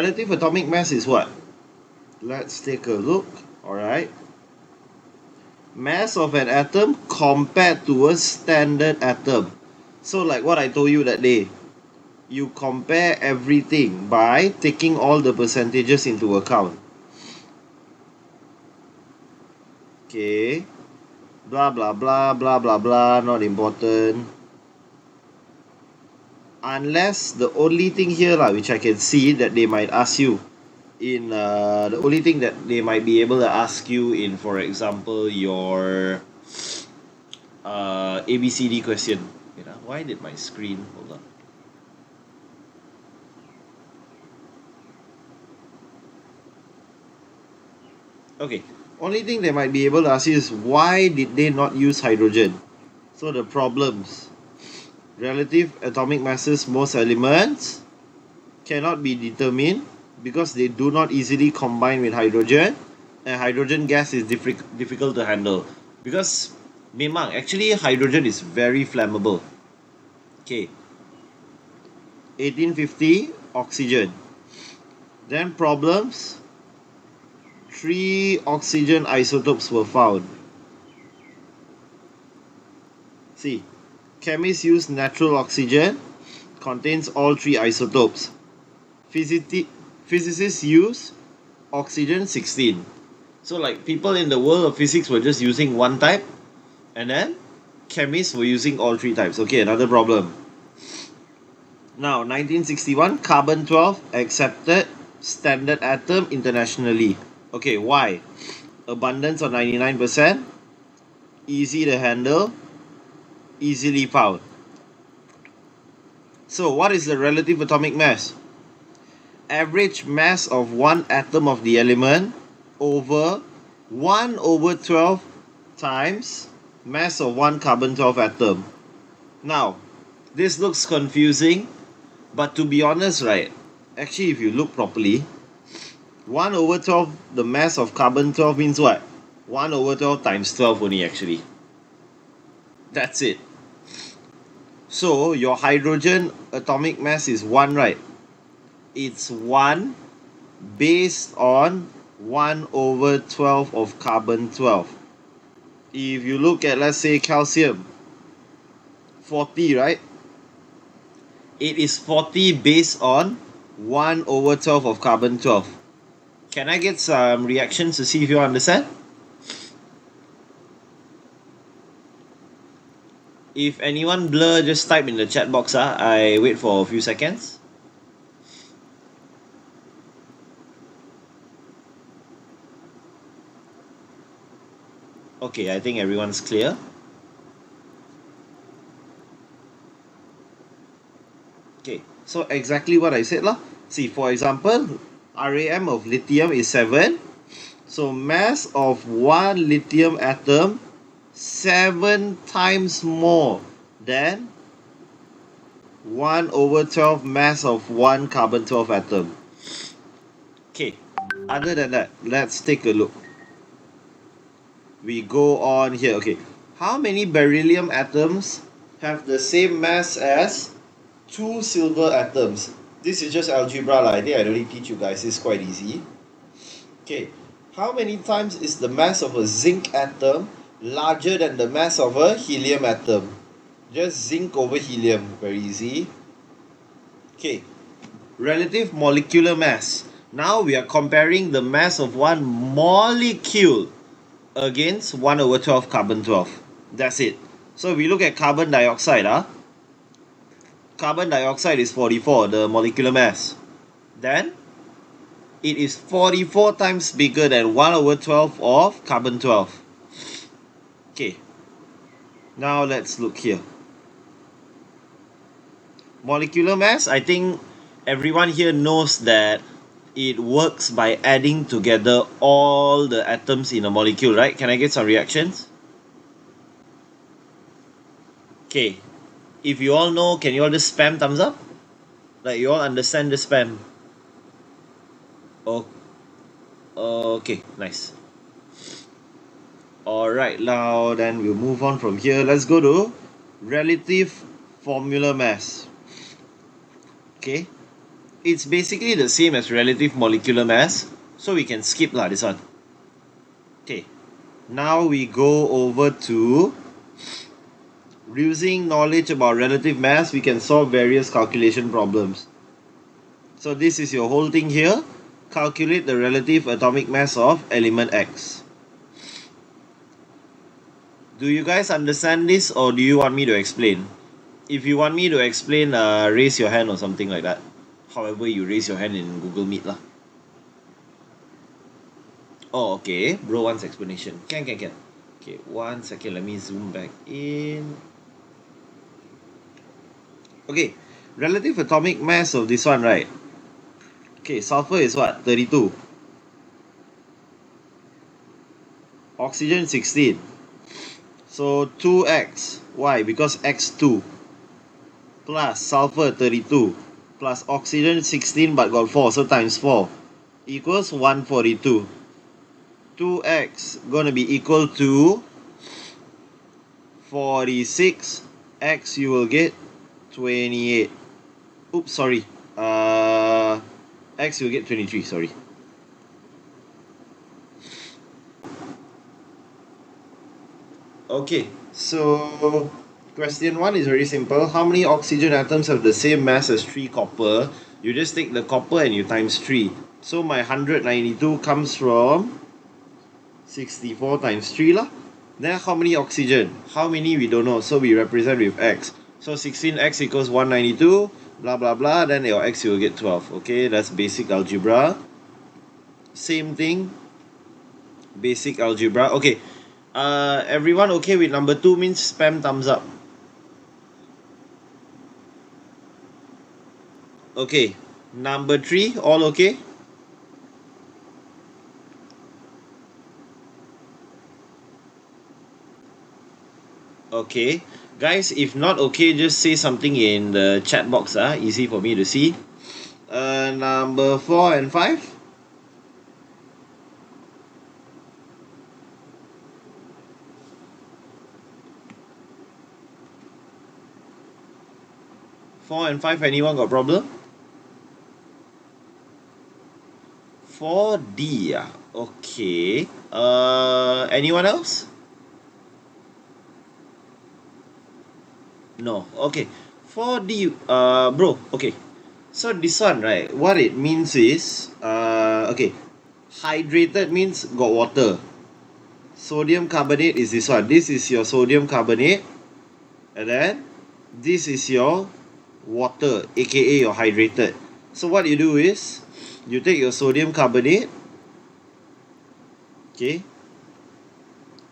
Relative atomic mass is what? Let's take a look. Alright. Mass of an atom compared to a standard atom. So like what I told you that day, you compare everything by taking all the percentages into account. Okay. Blah blah blah blah blah blah, not important. Unless the only thing here which I can see that they might ask you in the only thing that they might be able to ask you in, for example, your ABCD question. Why did my screen hold on? Okay, only thing they might be able to ask you is why did they not use hydrogen? So the problems: relative atomic masses, most elements cannot be determined because they do not easily combine with hydrogen, and hydrogen gas is difficult to handle because memang actually hydrogen is very flammable. Okay, 1850 oxygen. Then problems: 3 oxygen isotopes were found. See, chemists use natural oxygen, contains all 3 isotopes. Physicists use oxygen 16. So like people in the world of physics were just using one type, and then chemists were using all 3 types. Okay, another problem. Now 1961, carbon-12 accepted standard atom internationally. Okay, why? Abundance of 99%, easy to handle, easily found. So what is the relative atomic mass? Average mass of one atom of the element over 1/12 times mass of one carbon-12 atom. Now, this looks confusing, but to be honest, right, actually if you look properly, 1/12 the mass of carbon-12 means what? 1/12 times 12 only actually. That's it. So your hydrogen atomic mass is 1, right? It's 1 based on 1/12 of carbon-12. If you look at, let's say, calcium, 40, right? It is 40 based on 1/12 of carbon-12. Can I get some reactions to see if you understand? If anyone blur, just type in the chat box. I wait for a few seconds. Okay, I think everyone's clear. Okay, so exactly what I said lah. See, for example, RAM of lithium is 7. So mass of one lithium atom 7 times more than 1/12 mass of one carbon-12 atom. Okay, other than that, let's take a look. We go on here. Okay, how many beryllium atoms have the same mass as 2 silver atoms? This is just algebra lah. I think I don't need to teach you guys. It's quite easy. Okay, how many times is the mass of a zinc atom larger than the mass of a helium atom? Just zinc over helium. Very easy. Okay, relative molecular mass. Now we are comparing the mass of one molecule against 1/12 carbon-12. That's it. So we look at carbon dioxide. Carbon dioxide is 44, the molecular mass. Then it is 44 times bigger than 1/12 of carbon-12. Okay, now let's look here. Molecular mass, I think everyone here knows that it works by adding together all the atoms in a molecule, right? Can I get some reactions? Okay, if you all know, can you all just spam thumbs up? Like you all understand the spam? Oh, okay, nice. Alright, now then we'll move on from here. Let's go to relative formula mass. Okay, It's basically the same as relative molecular mass, so we can skip this one. Okay, now we go over to using knowledge about relative mass, we can solve various calculation problems. So this is your whole thing here. Calculate the relative atomic mass of element X. Do you guys understand this, or do you want me to explain? If you want me to explain, raise your hand or something like that. However you raise your hand in Google Meet lah. Oh, okay. Bro wants explanation. Can. Okay, 1 second. Let me zoom back in. Okay, relative atomic mass of this one, right? Okay, sulfur is what? 32. Oxygen 16. So 2x. Why? Because x2 plus sulfur 32 plus oxygen 16 but got 4, so times 4 equals 142. 2x gonna be equal to 46. X you will get 28. Oops, sorry. X you will get 23, sorry. Okay, so question 1 is very simple. How many oxygen atoms have the same mass as 3 copper? You just take the copper and you times 3. So my 192 comes from 64 times 3 lah. Then how many oxygen? How many we don't know, so we represent with x. So 16x equals 192, blah blah blah, then your x you will get 12. Okay, that's basic algebra. Same thing, basic algebra. Okay, everyone okay with number 2 means spam thumbs up. Okay, number 3, all okay? Okay, guys, if not okay, just say something in the chat box, easy for me to see. Number 4 and 5. 4 and 5, anyone got problem? 4D, okay. Anyone else? No, okay. 4D, bro, okay. So this one, right, what it means is, okay, hydrated means got water. Sodium carbonate is this one. This is your sodium carbonate. And then, this is your water, aka your hydrated. So what you do is, you take your sodium carbonate, okay,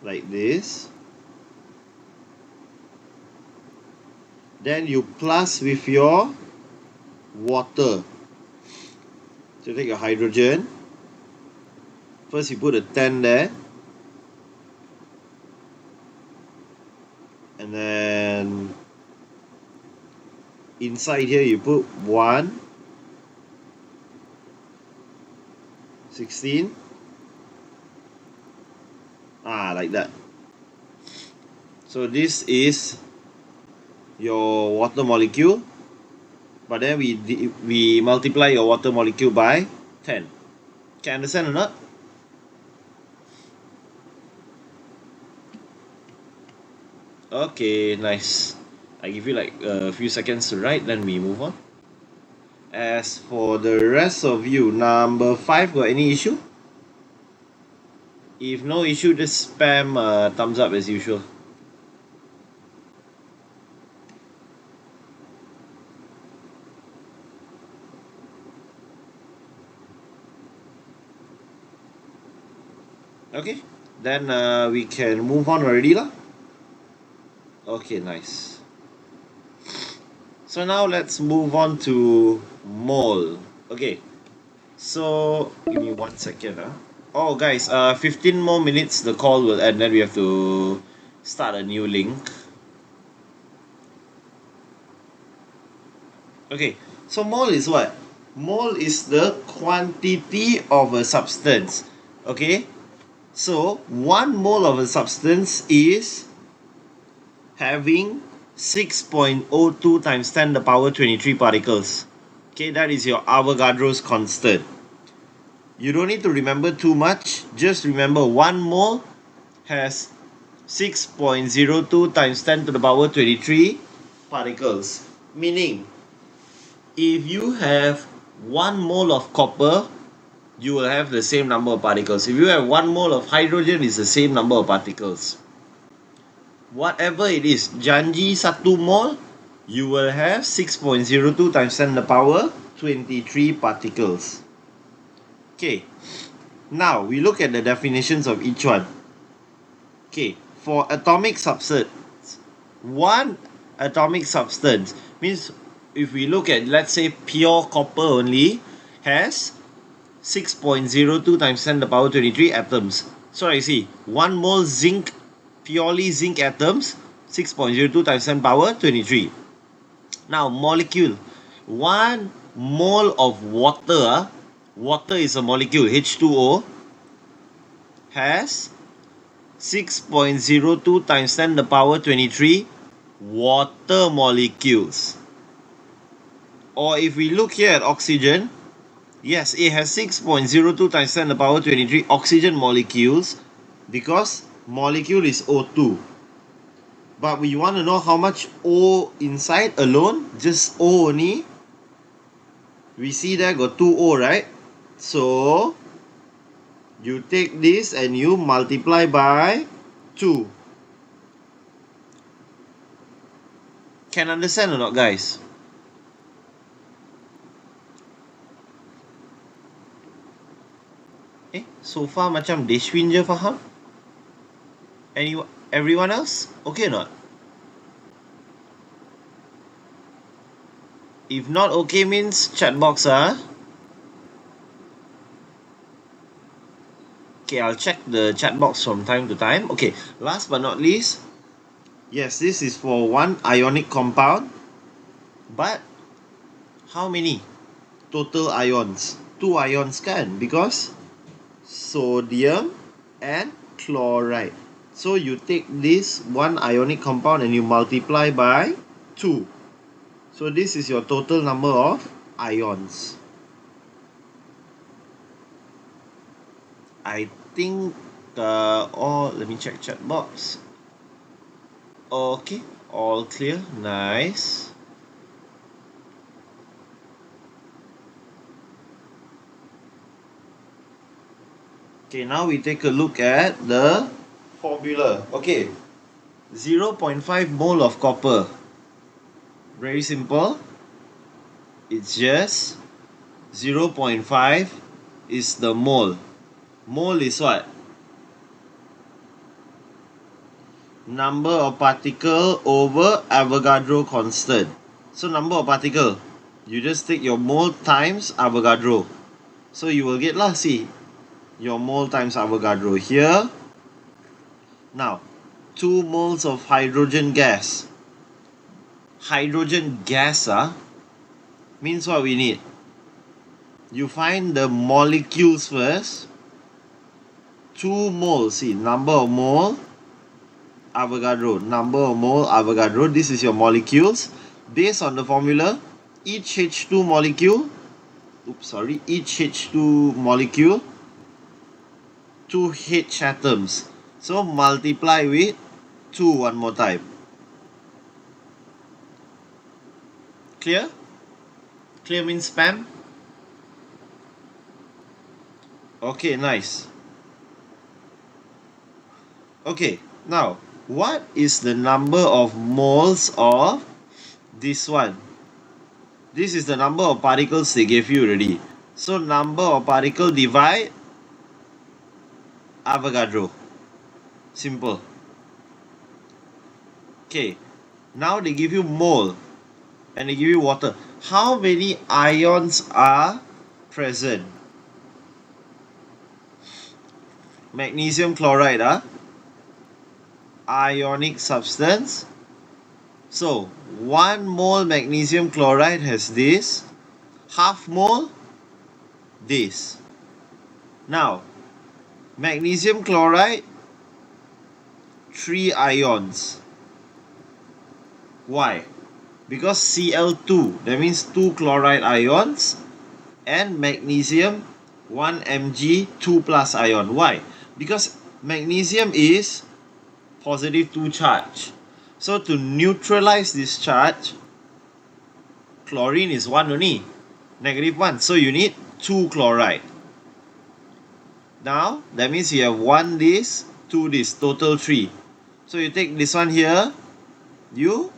like this. Then you plus with your water. So take your hydrogen. First you put a 10 there. And then inside here you put 1, 16. Like that. So this is your water molecule, but then we multiply your water molecule by 10. Can you understand or not? Okay, nice. I give you like a few seconds to write, then we move on. As for the rest of you, number 5 got any issue? If no issue, just spam thumbs up as usual. Okay, then we can move on already lah. Okay, nice. So now let's move on to mole. Okay, so give me 1 second. Oh guys, 15 more minutes the call will end, then we have to start a new link. Okay, so mole is what? Mole is the quantity of a substance. Okay, so 1 mole of a substance is having 6.02 times 10 to the power 23 particles. Okay, that is your Avogadro's constant. You don't need to remember too much. Just remember 1 mole has 6.02 times 10 to the power 23 particles. Meaning, if you have 1 mole of copper, you will have the same number of particles. If you have 1 mole of hydrogen, it's the same number of particles. Whatever it is, janji 1 mole, you will have 6.02 times 10 to the power 23 particles. Okay, now we look at the definitions of each one. Okay, for atomic substance, one atomic substance means if we look at, let's say, pure copper only, has 6.02 times 10 to the power 23 atoms. So I see 1 mole zinc, purely zinc atoms, 6.02 times 10 to the power 23. Now molecule, 1 mole of water, water is a molecule, H2O, has 6.02 times 10 to the power 23 water molecules. Or if we look here at oxygen, yes, it has 6.02 times 10 to the power 23 oxygen molecules because molecule is O2. But we want to know how much O inside alone, just O only. We see there got 2O, right? So you take this and you multiply by 2. Can understand or not, guys? So far macam Deshwin je faham? Everyone else? Okay or not? If not okay means chat box Okay, I'll check the chat box from time to time. Okay, last but not least, yes, this is for one ionic compound. But how many total ions? 2 ions kan? Because sodium and chloride. So you take this one ionic compound and you multiply by 2. So this is your total number of ions. I think let me check chat box. Okay, all clear, nice. Okay, now we take a look at the formula. Okay, 0.5 mole of copper. Very simple. It's just 0.5 is the mole. Mole is what? Number of particle over Avogadro constant. So number of particle, you just take your mole times Avogadro. So you will get lah, see, your mole times Avogadro here. Now, 2 moles of hydrogen gas. Hydrogen gas means what we need. You find the molecules first. 2 moles, see, number of mole, Avogadro, number of mole, Avogadro. This is your molecules. Based on the formula, each H2 molecule, each H2 molecule, 2 H atoms. So multiply with 2 one more time. Clear? Clear means spam? Okay, nice. Okay, now, what is the number of moles of this one? This is the number of particles they gave you already. So, number of particle divide Avogadro. Simple. Okay, now they give you mole and they give you water. How many ions are present? Magnesium chloride, ionic substance. So 1 mole magnesium chloride has this, half mole this. Now magnesium chloride, 3 ions. Why? Because Cl2, that means 2 chloride ions, and magnesium 1 Mg 2 plus ion. Why? Because magnesium is positive 2 charge. So to neutralize this charge, chlorine is 1 only, negative 1. So you need 2 chloride. Now that means you have 1 this, 2 this, total 3. So you take this one here, you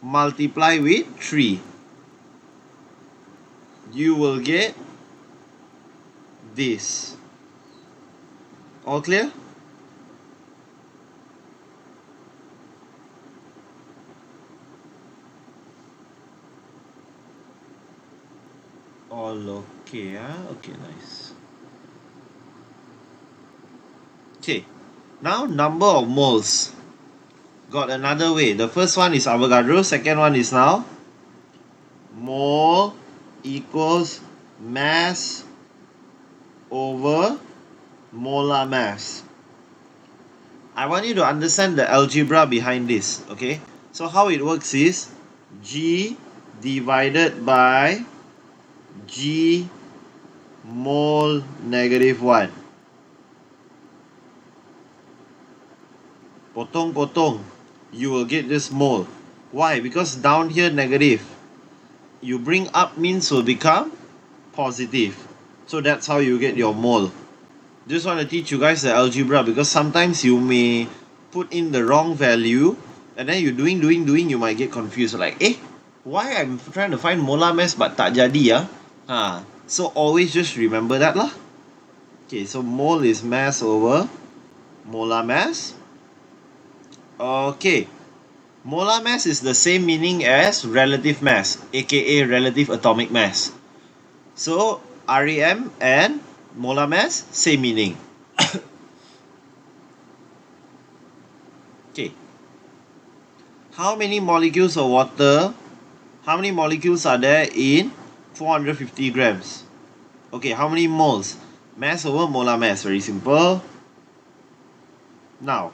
multiply with 3. You will get this. All clear? All okay, okay, nice. Okay, now number of moles. Got another way. The first one is Avogadro, second one is now mole equals mass over molar mass. I want you to understand the algebra behind this, okay? So how it works is G divided by G mole negative 1. Potong-potong, you will get this mole. Why? Because down here negative. You bring up means will become positive. So that's how you get your mole. Just want to teach you guys the algebra because sometimes you may put in the wrong value and then you doing, you might get confused. Like, why I'm trying to find molar mass but tak jadi So always just remember that lah. Okay, so mole is mass over molar mass. Okay, molar mass is the same meaning as relative mass, aka relative atomic mass. So REM and molar mass, same meaning. Okay, how many molecules of water, how many molecules are there in 450 grams? Okay, how many moles? Mass over molar mass, very simple. Now,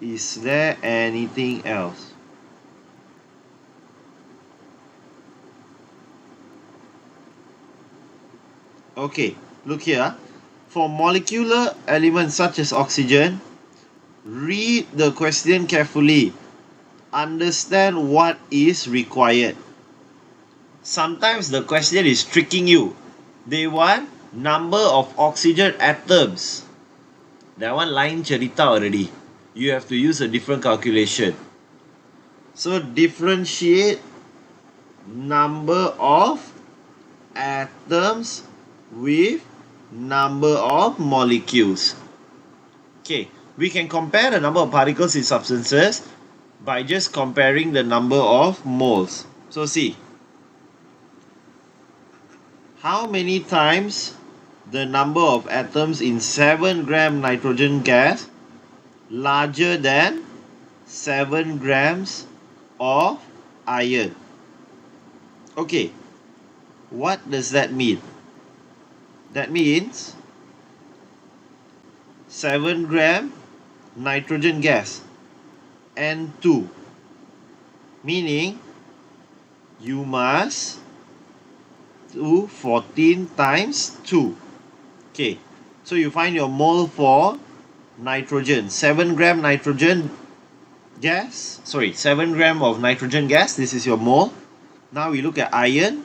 is there anything else? Okay, look here. For molecular elements such as oxygen, read the question carefully. Understand what is required. Sometimes the question is tricking you. They want number of oxygen atoms. That one lain cerita already. You have to use a different calculation. So differentiate number of atoms with number of molecules. Okay, we can compare the number of particles in substances by just comparing the number of moles. So see, how many times the number of atoms in 7 gram nitrogen gas larger than 7 grams of iron? Okay, what does that mean? That means 7 gram nitrogen gas N2, meaning you must do 14 times 2. Okay, so you find your mole for nitrogen. 7 gram nitrogen gas, 7 gram of nitrogen gas, this is your mole. Now we look at iron,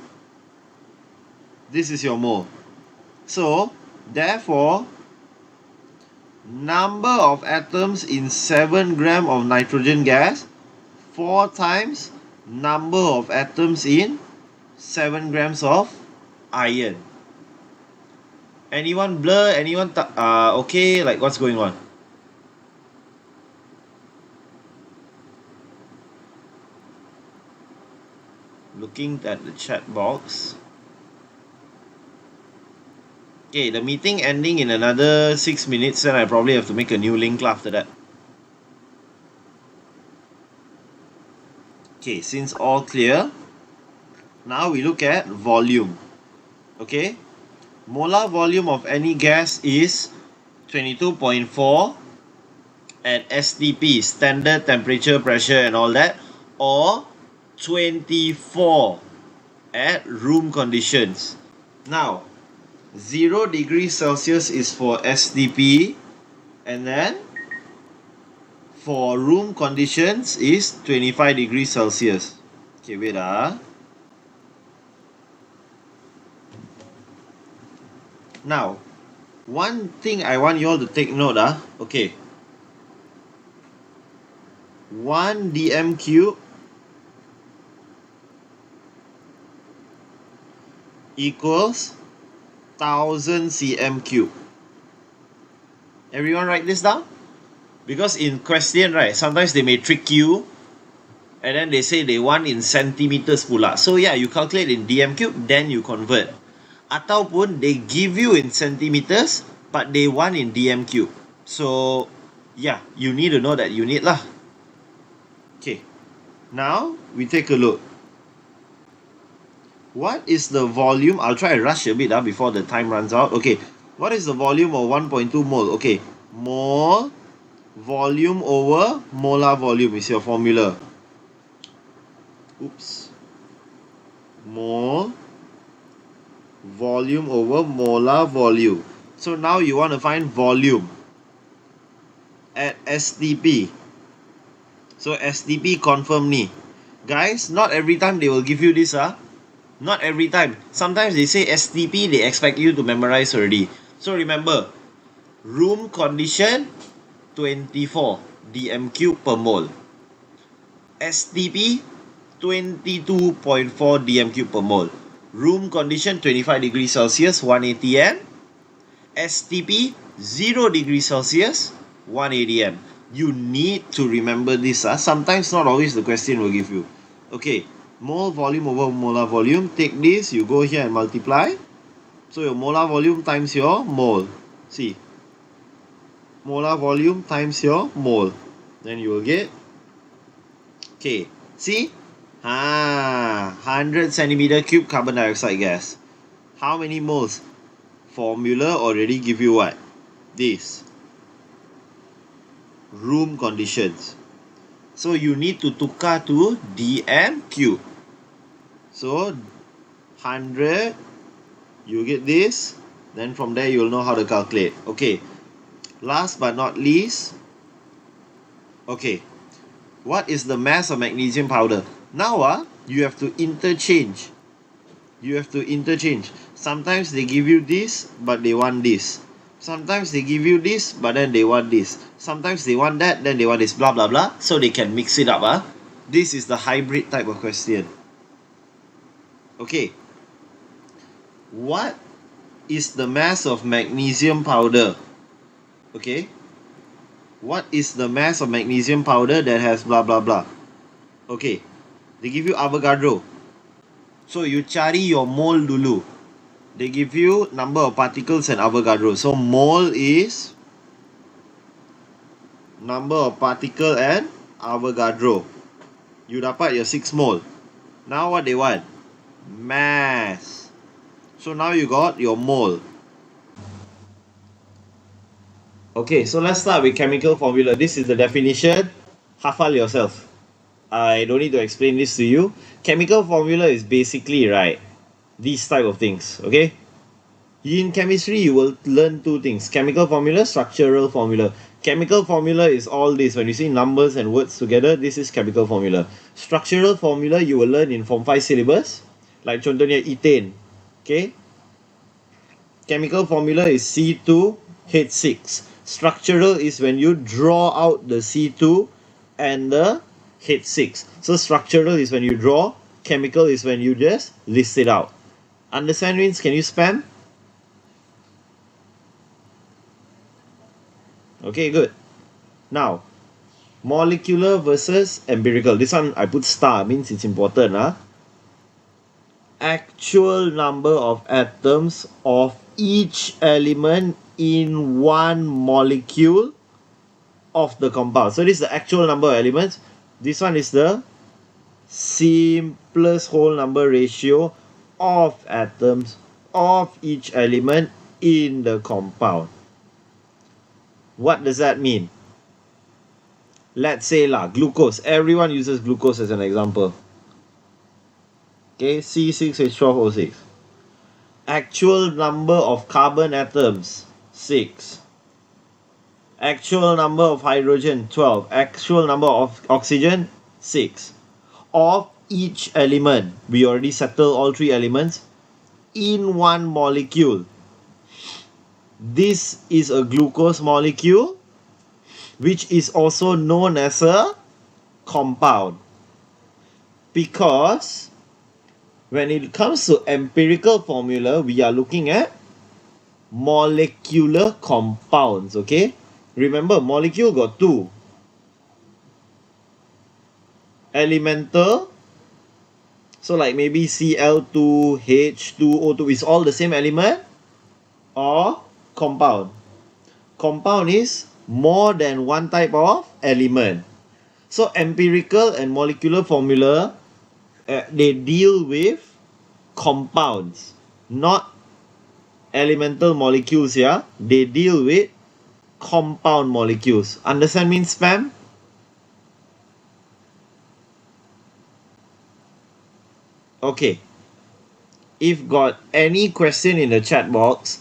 this is your mole. So therefore, number of atoms in 7 gram of nitrogen gas 4 times number of atoms in 7 grams of iron. Anyone blur? Anyone okay? Like what's going on? Looking at the chat box. Okay, the meeting ending in another 6 minutes, then I probably have to make a new link after that. Okay, since all clear, now we look at volume. Okay, molar volume of any gas is 22.4 at STP, standard temperature, pressure and all that, or 24 at room conditions. Now, 0 degrees Celsius is for SDP, and then for room conditions is 25 degrees Celsius. Okay, wait Now, one thing I want you all to take note okay. 1 dm cube equals 1000 cm cube. Everyone write this down? Because in question, right, sometimes they may trick you and then they say they want in centimeters pula. So yeah, you calculate in dm cube, then you convert. Ataupun they give you in centimeters, but they want in dm cube. So yeah, you need to know that unit lah. Okay, now we take a look. What is the volume? I'll try to rush a bit before the time runs out. Okay, what is the volume of 1.2 mole? Okay, mole volume over molar volume is your formula. Oops. Mole volume over molar volume. So now you want to find volume at SDP. So SDP confirm ni. Guys, not every time they will give you this Not every time. Sometimes they say SDP, they expect you to memorize already. So remember, room condition 24 dm cube per mole. SDP 22.4 dm cube per mole. Room condition 25 degrees Celsius 180 m. STP 0 degrees Celsius 180 m. You need to remember this. Sometimes not always the question will give you. Okay, mole volume over molar volume. Take this, you go here and multiply. So your molar volume times your mole. See, molar volume times your mole. Then you will get, okay, see? 100 centimeter cube carbon dioxide gas. How many moles? Formula already give you what? This. Room conditions. So you need to tukar to dm cube. So 100, you get this. Then from there you'll know how to calculate. Okay. Last but not least. Okay. What is the mass of magnesium powder? Now you have to interchange. You have to interchange. Sometimes they give you this, but they want this. Sometimes they give you this, but then they want this. Sometimes they want that, then they want this, blah blah blah. So they can mix it up. This is the hybrid type of question. Okay. What is the mass of magnesium powder? Okay. What is the mass of magnesium powder that has blah blah blah? Okay. They give you Avogadro. So you cari your mole dulu. They give you number of particles and Avogadro. So mole is number of particle and Avogadro. You dapat your 6 mole. Now what they want? Mass. So now you got your mole. Okay, so let's start with chemical formula. This is the definition. Hafal yourself. I don't need to explain this to you. Chemical formula is basically, right, these type of things, okay? In chemistry, you will learn two things. Chemical formula, structural formula. Chemical formula is all this. When you see numbers and words together, this is chemical formula. Structural formula, you will learn in Form 5 syllabus. Like contohnya ethane, okay? Chemical formula is C2H6. Structural is when you draw out the C2 and the H6. So structural is when you draw. Chemical is when you just list it out. Understand means can you spam? Okay, good. Now, molecular versus empirical. This one I put star, means it's important. Actual number of atoms of each element in one molecule of the compound. So this is the actual number of elements. This one is the simplest whole number ratio of atoms of each element in the compound. What does that mean? Let's say glucose. Everyone uses glucose as an example. Okay, C6H12O6. Actual number of carbon atoms, 6. Actual number of hydrogen, 12. Actual number of oxygen, 6. Of each element, we already settled all 3 elements, in one molecule. This is a glucose molecule, which is also known as a compound. Because when it comes to empirical formula, we are looking at molecular compounds, okay? Remember, molecule got 2. Elemental, so like maybe Cl2, H2O2 is all the same element, or compound. Compound is more than one type of element. So empirical and molecular formula, they deal with compounds, not elemental molecules. Yeah, they deal with compound molecules. Understand means spam? Okay. If got any question in the chat box,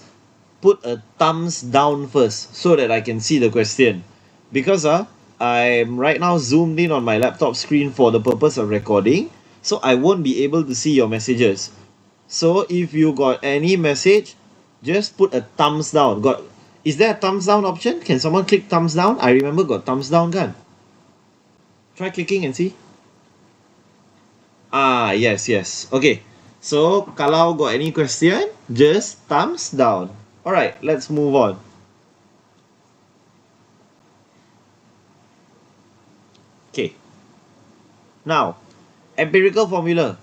put a thumbs down first so that I can see the question. Because I'm right now zoomed in on my laptop screen for the purpose of recording, so I won't be able to see your messages. So if you got any message, just put a thumbs down. Is there a thumbs down option? Can someone click thumbs down? I remember got thumbs down kan? Try clicking and see. Yes. Okay. So kalau got any question, just thumbs down. Alright, let's move on. Okay. Now, empirical formula.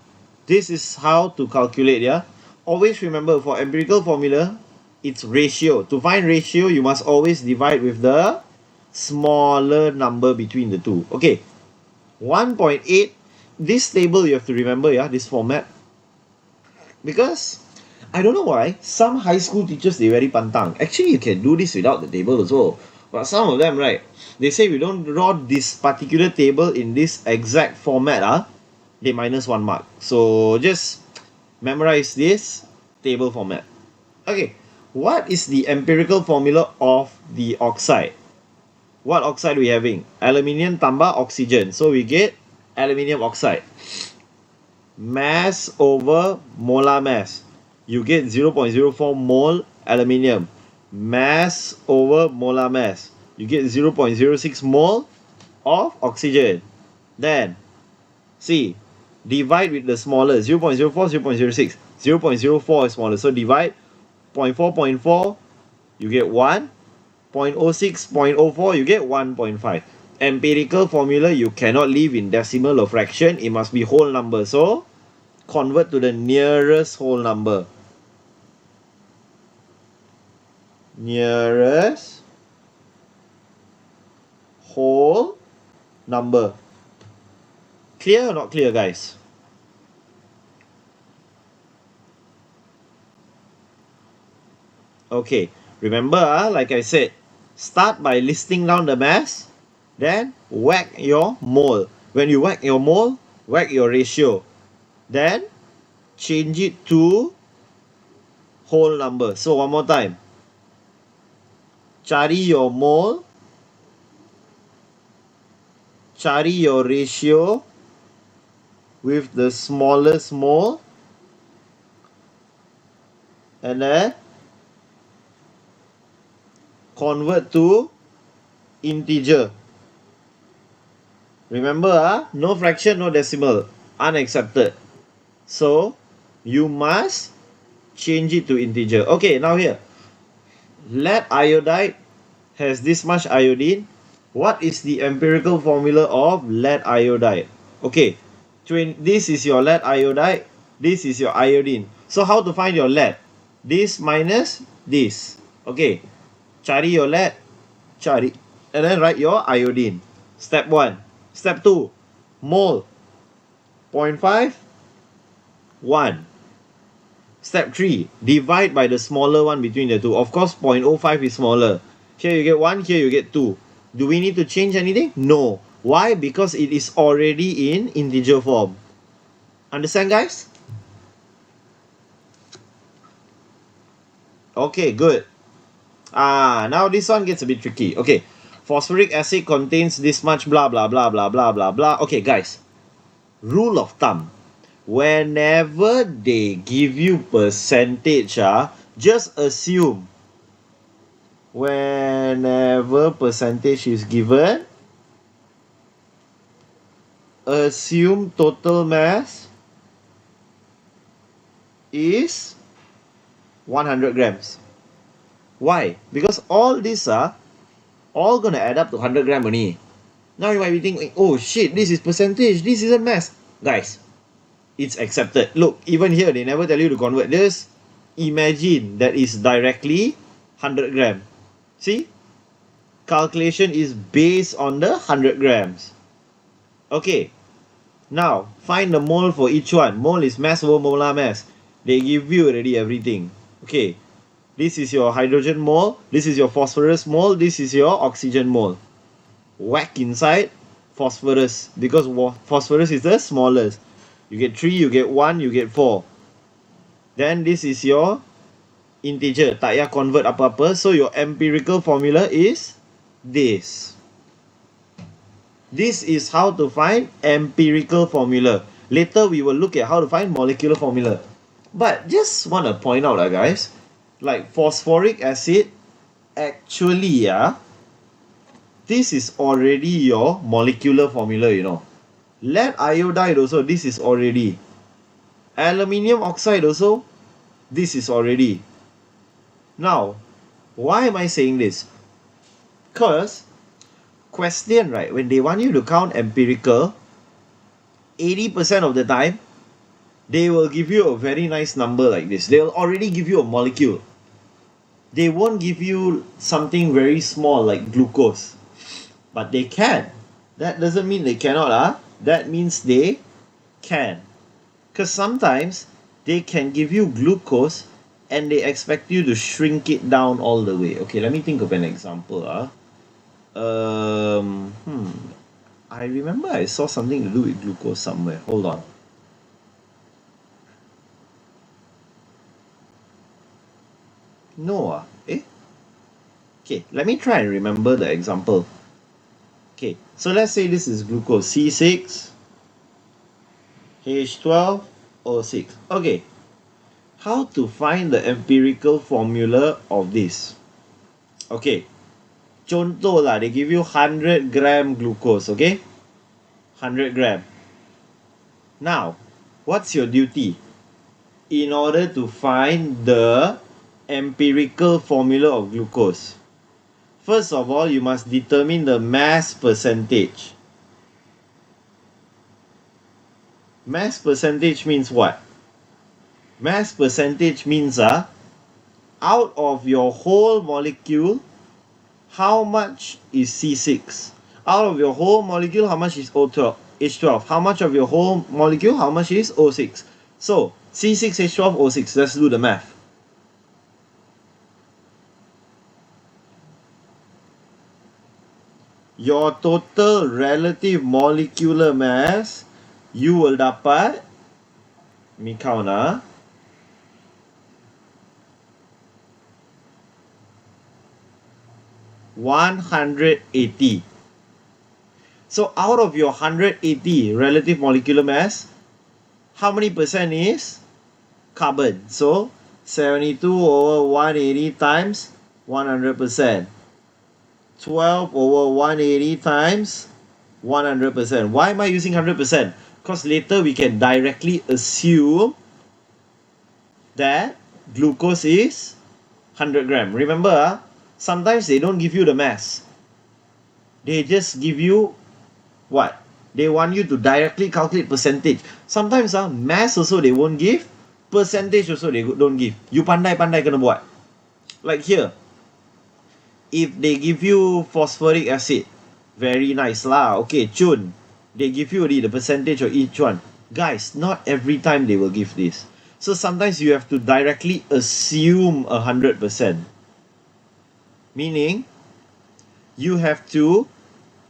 This is how to calculate, yeah? Always remember, for empirical formula, it's ratio. To find ratio, you must always divide with the smaller number between the two. Okay. 1.8. This table you have to remember, yeah? This format. Because I don't know why some high school teachers, they very pantang. Actually, you can do this without the table also. But some of them, right, they say we don't draw this particular table in this exact format, they minus 1 mark. So just memorize this table format. Okay, what is the empirical formula of the oxide? What oxide we having? Aluminium tambah oxygen. So we get aluminium oxide. Mass over molar mass. You get 0.04 mole aluminium. Mass over molar mass. You get 0.06 mole of oxygen. Then, see, divide with the smaller. 0.04, 0.06. 0.04 is smaller. So divide 0.4, 0.4, you get 1. 0.06, 0.04, you get 1.5. Empirical formula, you cannot leave in decimal or fraction. It must be whole number. So, convert to the nearest whole number. Nearest whole number. Clear or not clear, guys? Okay, remember, like I said, start by listing down the mass, then whack your mole. When you whack your mole, whack your ratio. Then change it to whole number. So one more time. Cari your mole, cari your ratio with the smallest mole, and then convert to integer. Remember, no fraction, no decimal, unaccepted. So you must change it to integer. Okay, now here, lead iodide has this much iodine. What is the empirical formula of lead iodide? Okay, this is your lead iodide, this is your iodine. So how to find your lead? This minus this. Okay, cari your lead, cari, and then write your iodine. Step 1. Step 2, mole, 0.5, 1. Step 3, divide by the smaller one between the two. Of course, 0.05 is smaller. Here you get 1, here you get 2. Do we need to change anything? No. Why? Because it is already in integer form. Understand, guys? Okay, good. Now this one gets a bit tricky. Okay, phosphoric acid contains this much blah blah blah blah blah blah blah. Okay, guys, rule of thumb. Whenever they give you percentage, just assume whenever percentage is given, assume total mass is 100 grams. Why? Because all these are all gonna add up to 100 gram only. Now you might be thinking, oh shit, this is percentage, this isn't mass. Guys, it's accepted. Look, even here, they never tell you to convert. Just imagine that is directly 100 gram. See? Calculation is based on the 100 grams. Okay. Now, find the mole for each one. Mole is mass over molar mass. They give you already everything. Okay. This is your hydrogen mole. This is your phosphorus mole. This is your oxygen mole. Whack inside phosphorus, because phosphorus is the smallest. You get 3, you get 1, you get 4. Then this is your integer. Tak payah convert apa-apa. So your empirical formula is this. This is how to find empirical formula. Later we will look at how to find molecular formula. But just want to point out, guys, like phosphoric acid, actually, this is already your molecular formula, you know. Lead iodide also, this is already. Aluminium oxide also, this is already. Now, why am I saying this? Because, question, right, when they want you to count empirical, 80% of the time, they will give you a very nice number like this. They'll already give you a molecule. They won't give you something very small like glucose. But they can. That doesn't mean they cannot. That means they can. Because sometimes they can give you glucose and they expect you to shrink it down all the way. Okay, let me think of an example. I remember I saw something to do with glucose somewhere. Hold on. No. Okay, let me try and remember the example. Okay, so let's say this is glucose, C6, H12, O6. Okay, how to find the empirical formula of this? Okay, contoh lah, they give you 100 gram glucose, okay? 100 gram. Now, what's your duty? In order to find the empirical formula of glucose, first of all, you must determine the mass percentage. Mass percentage means what? Mass percentage means out of your whole molecule, how much is C6? Out of your whole molecule, how much is O12, H12? How much of your whole molecule, how much is O6? So, C6, H12, O6. Let's do the math. Your total relative molecular mass, you will dapat, let me count, 180. So out of your 180 relative molecular mass, how many percent is carbon? So 72 over 180 times 100%. 12 over 180 times 100%. Why am I using 100%? Because later we can directly assume that glucose is 100 gram. Remember, sometimes they don't give you the mass. They just give you what? They want you to directly calculate percentage. Sometimes mass also they won't give. Percentage also they don't give. You pandai-pandai kena buat. Like here, if they give you phosphoric acid, very nice lah. Okay, Chun, they give you already the percentage of each one. Guys, not every time they will give this. So sometimes you have to directly assume 100%. Meaning, you have to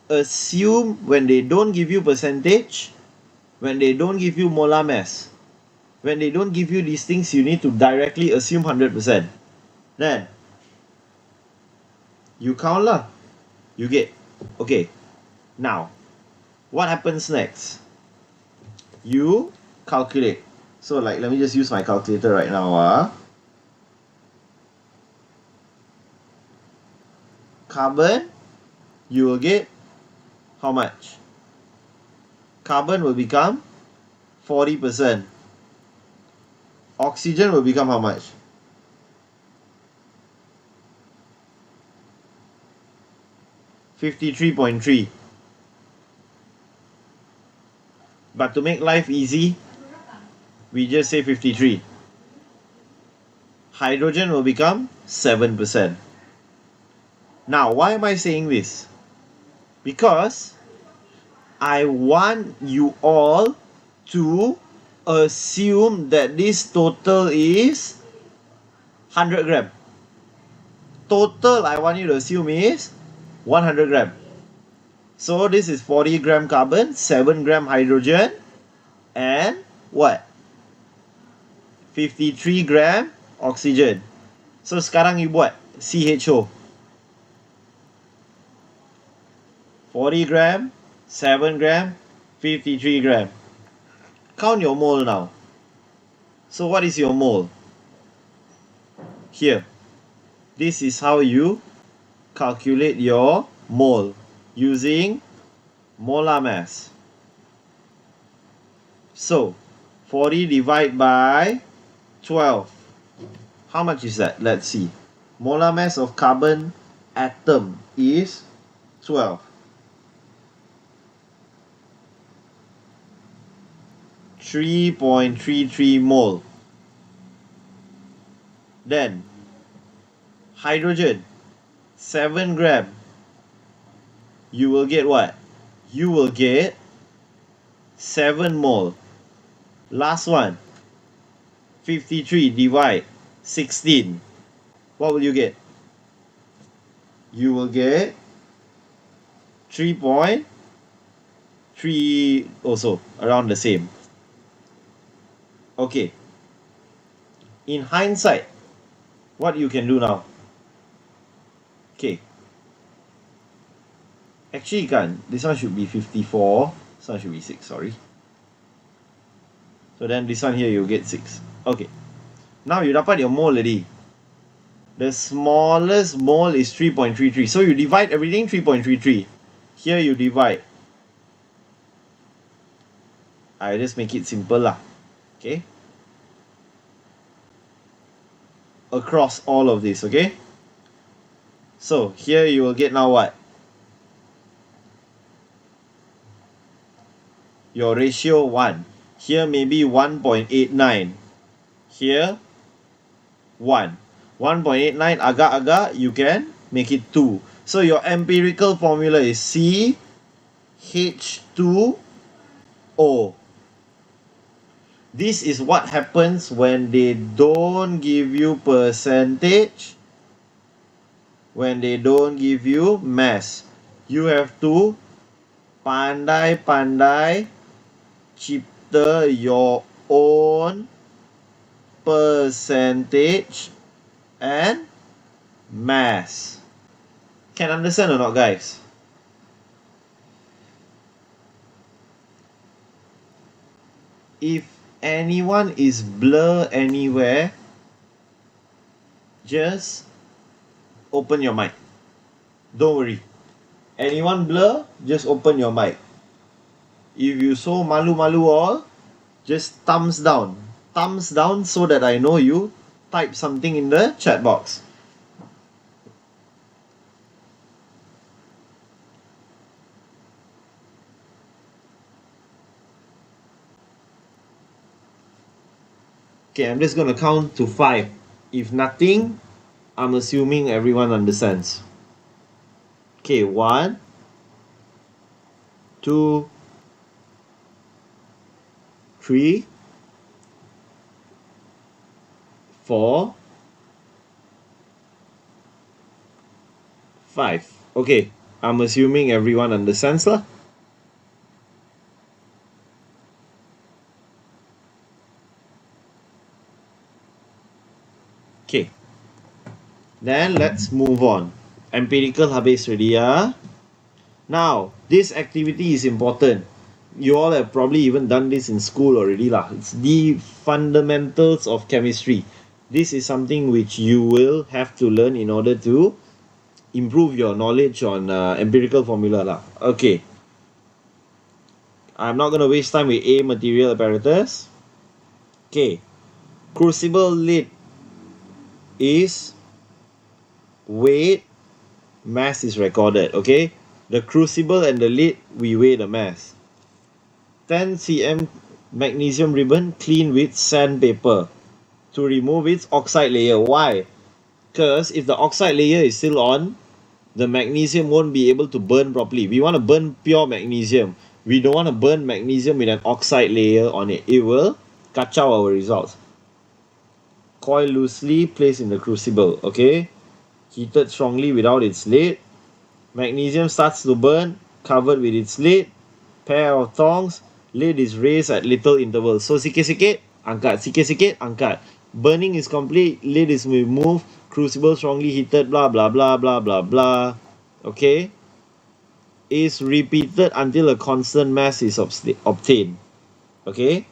assume when they don't give you percentage, when they don't give you molar mass, when they don't give you these things, you need to directly assume 100%. Then you count lah. You get, okay, now what happens next? You calculate. So like, let me just use my calculator right now. Carbon, you will get how much? Carbon will become 40%. Oxygen will become how much? 53.3. But to make life easy, we just say 53. Hydrogen will become 7%. Now, why am I saying this? Because I want you all to assume that this total is 100 gram. Total I want you to assume is 100 gram. So this is 40 gram carbon, 7 gram hydrogen, and what? 53 gram oxygen. So sekarang you buat CHO. 40 gram, 7 gram, 53 gram. Count your mole now. So what is your mole? Here. This is how you calculate your mole using molar mass. So 40 divided by 12. How much is that? Let's see. Molar mass of carbon atom is 12. 3.33 mole. Then hydrogen, 7 gram. You will get what? You will get 7 mole. Last one, 53 divide 16. What will you get? You will get 3.3, also around the same. Okay. In hindsight, what you can do now? Okay. Actually, you can't. This one should be 54. This one should be 6, sorry. So then this one here, you get 6. Okay. Now you dapat your mole already. The smallest mole is 3.33. So you divide everything 3.33. Here you divide. I just make it simple lah. Okay. Across all of this, okay? So here you will get now what? Your ratio 1. Here maybe 1.89. Here 1. 1.89 agak-agak you can make it 2. So your empirical formula is CH2O. This is what happens when they don't give you percentage, when they don't give you mass. You have to pandai-pandai cipta your own percentage and mass. Can understand or not, guys? If anyone is blur anywhere, just open your mic. Don't worry. Anyone blur, just open your mic. If you so malu-malu all, just thumbs down. Thumbs down so that I know you type something in the chat box. Okay, I'm just going to count to 5. If nothing, I'm assuming everyone understands. Okay, 1, 2, 3, 4, 5. Okay, I'm assuming everyone understands lah. Okay. Then let's move on. Empirical habis already, ah. Now, this activity is important. You all have probably even done this in school already lah. It's the fundamentals of chemistry. This is something which you will have to learn in order to improve your knowledge on empirical formula lah. Okay. I'm not going to waste time with A material apparatus. Okay. Crucible lid is weight, mass is recorded. Okay. The crucible and the lid, we weigh the mass. 10 cm magnesium ribbon cleaned with sandpaper to remove its oxide layer. Why? Because if the oxide layer is still on, the magnesium won't be able to burn properly. We want to burn pure magnesium. We don't want to burn magnesium with an oxide layer on it. It will kacau our results. Coil loosely placed in the crucible. Okay. Heated strongly without its lid. Magnesium starts to burn, covered with its lid. Pair of tongs. Lid is raised at little intervals. So sikit-sikit, angkat. Sikit-sikit, angkat. Burning is complete. Lid is removed. Crucible strongly heated. Blah, blah, blah, blah, blah, blah. Okay. Is repeated until a constant mass is obtained. Okay.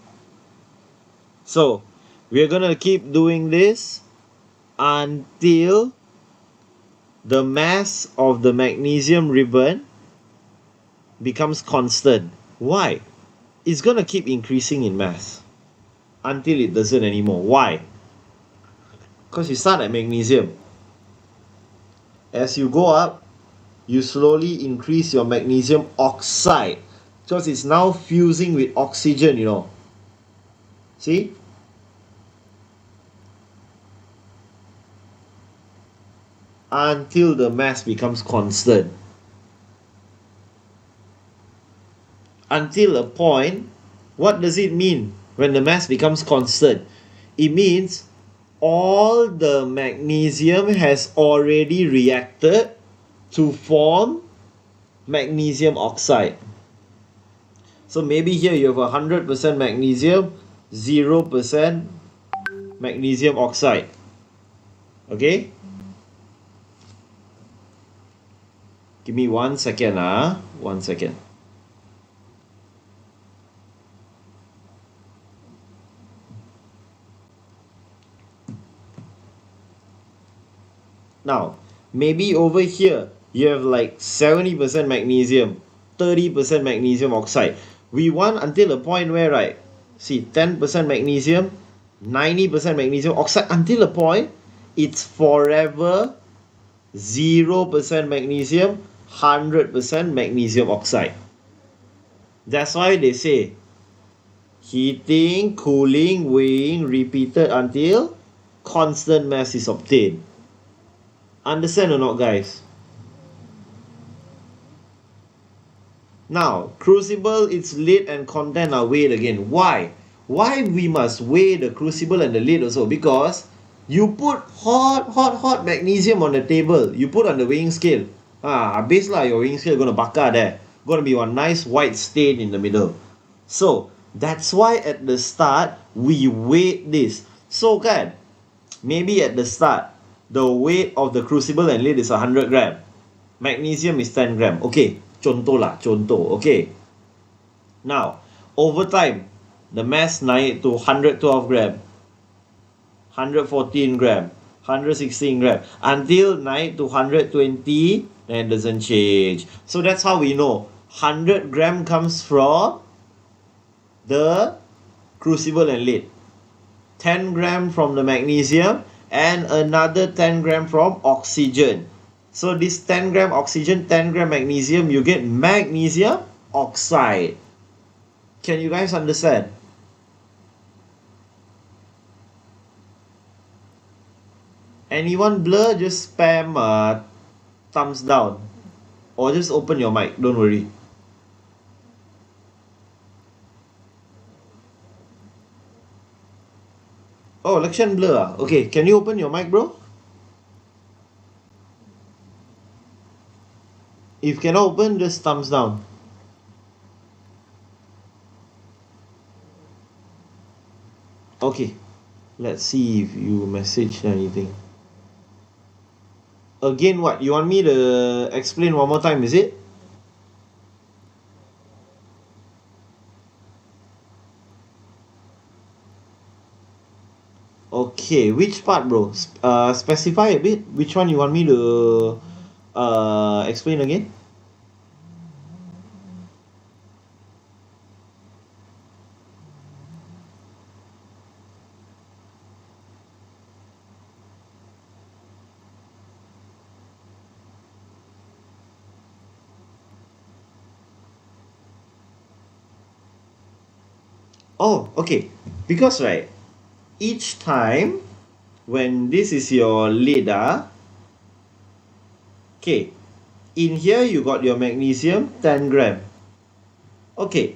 So, we're going to keep doing this until the mass of the magnesium ribbon becomes constant. Why? It's going to keep increasing in mass until it doesn't anymore. Why? Because you start at magnesium. As you go up, you slowly increase your magnesium oxide because it's now fusing with oxygen, you know. See? Until the mass becomes constant. Until a point, what does it mean when the mass becomes constant? It means all the magnesium has already reacted to form magnesium oxide. So maybe here you have 100% magnesium, 0% magnesium oxide. Okay? Give me 1 second. 1 second. Now, maybe over here, you have like 70% magnesium, 30% magnesium oxide. We want until a point where, right, see, 10% magnesium, 90% magnesium oxide, until a point, it's forever 0% magnesium, 100% magnesium oxide. That's why they say, heating, cooling, weighing, repeated until constant mass is obtained. Understand or not, guys? Now, crucible, its lid and content are weighed again. Why? Why we must weigh the crucible and the lid also? Because you put hot magnesium on the table. You put on the weighing scale. Habis lah your weighing scale gonna bakar there. Gonna be one nice white stain in the middle. So, that's why at the start, we weighed this. So kan, maybe at the start, the weight of the crucible and lid is 100 gram. Magnesium is 10 gram. Okay, contoh lah, contoh. Okay. Now, over time, the mass naik to 112 gram, 114 gram, 116 gram, until naik to 120, and doesn't change. So that's how we know 100 gram comes from the crucible and lid, 10 gram from the magnesium, and another 10 gram from oxygen. So this 10 gram oxygen, 10 gram magnesium, you get magnesium oxide. Can you guys understand? Anyone blur, just spam thumbs down. Or just open your mic, don't worry. Oh, Lakshan blur. Okay, can you open your mic, bro? If cannot open, just thumbs down. Okay, let's see if you messaged anything. Again, what? You want me to explain one more time, is it? Okay, which part, bro? Specify a bit. Which one you want me to explain again? Oh, okay. Because right, each time when this is your lid, okay, in here you got your magnesium 10 gram. Okay,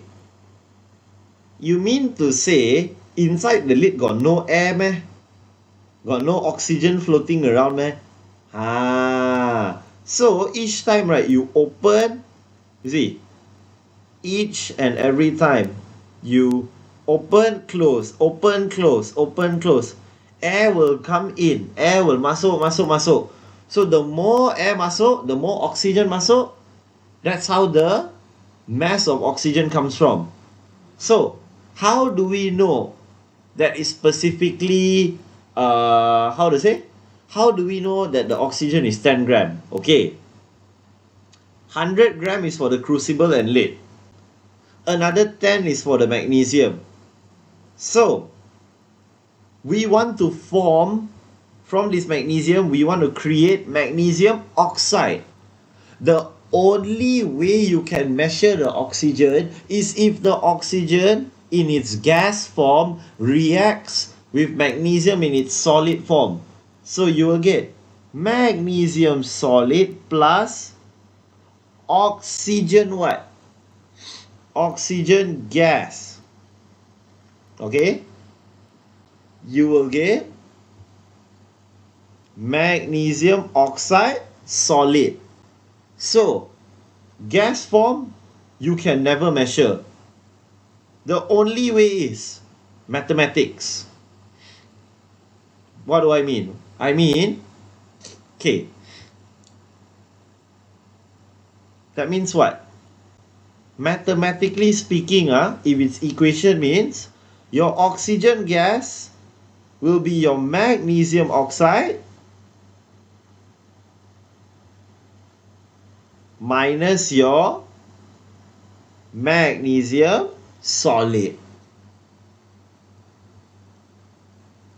you mean to say inside the lid got no air meh? Got no oxygen floating around meh? So each time right you open, you see, each and every time you open, close, open, close, open, close, air will come in, air will masuk, masuk, masuk. So the more air masuk, the more oxygen masuk. That's how the mass of oxygen comes from. So how do we know that is specifically how to say? How do we know that the oxygen is 10 gram? Okay, 100 gram is for the crucible and lid. Another 10 is for the magnesium. So we want to form, from this magnesium, we want to create magnesium oxide. The only way you can measure the oxygen is if the oxygen in its gas form reacts with magnesium in its solid form. So you will get magnesium solid plus oxygen what? Oxygen gas. Okay? You will get magnesium oxide solid. So, gas form, you can never measure. The only way is mathematics. What do I mean? I mean, okay. That means what? Mathematically speaking, if its equation means your oxygen gas will be your magnesium oxide minus your magnesium solid.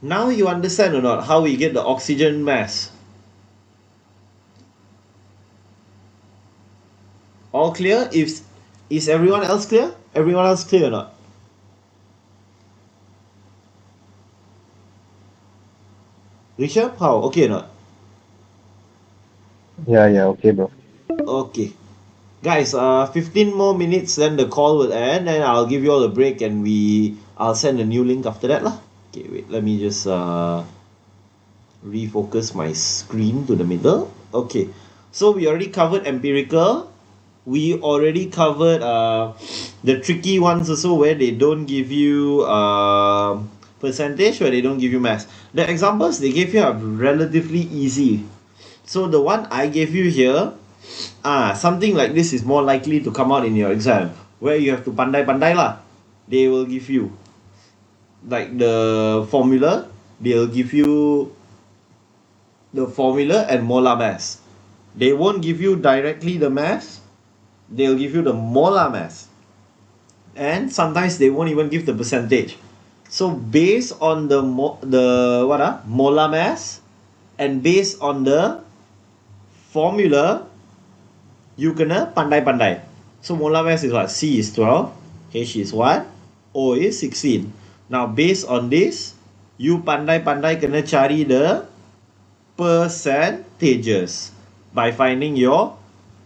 Now you understand or not how we get the oxygen mass? All clear? Is everyone else clear? Everyone else clear or not? Rishabh, how? Okay or not? Yeah, okay, bro. Okay. Guys, 15 more minutes, then the call will end, and I'll give you all a break, and I'll send a new link after that lah. Okay, wait, let me just refocus my screen to the middle. Okay, so we already covered empirical. We already covered the tricky ones also, where they don't give you percentage, where they don't give you mass. The examples they gave you are relatively easy. So the one I gave you here, something like this is more likely to come out in your exam, where you have to pandai-pandai lah. They will give you like the formula. They'll give you the formula and molar mass. They won't give you directly the mass. They'll give you the molar mass, and sometimes they won't even give the percentage. So based on the molar mass, and based on the formula, you kena pandai-pandai. So molar mass is what? C is 12, H is 1, O is 16. Now based on this, you pandai-pandai kena cari the percentages by finding your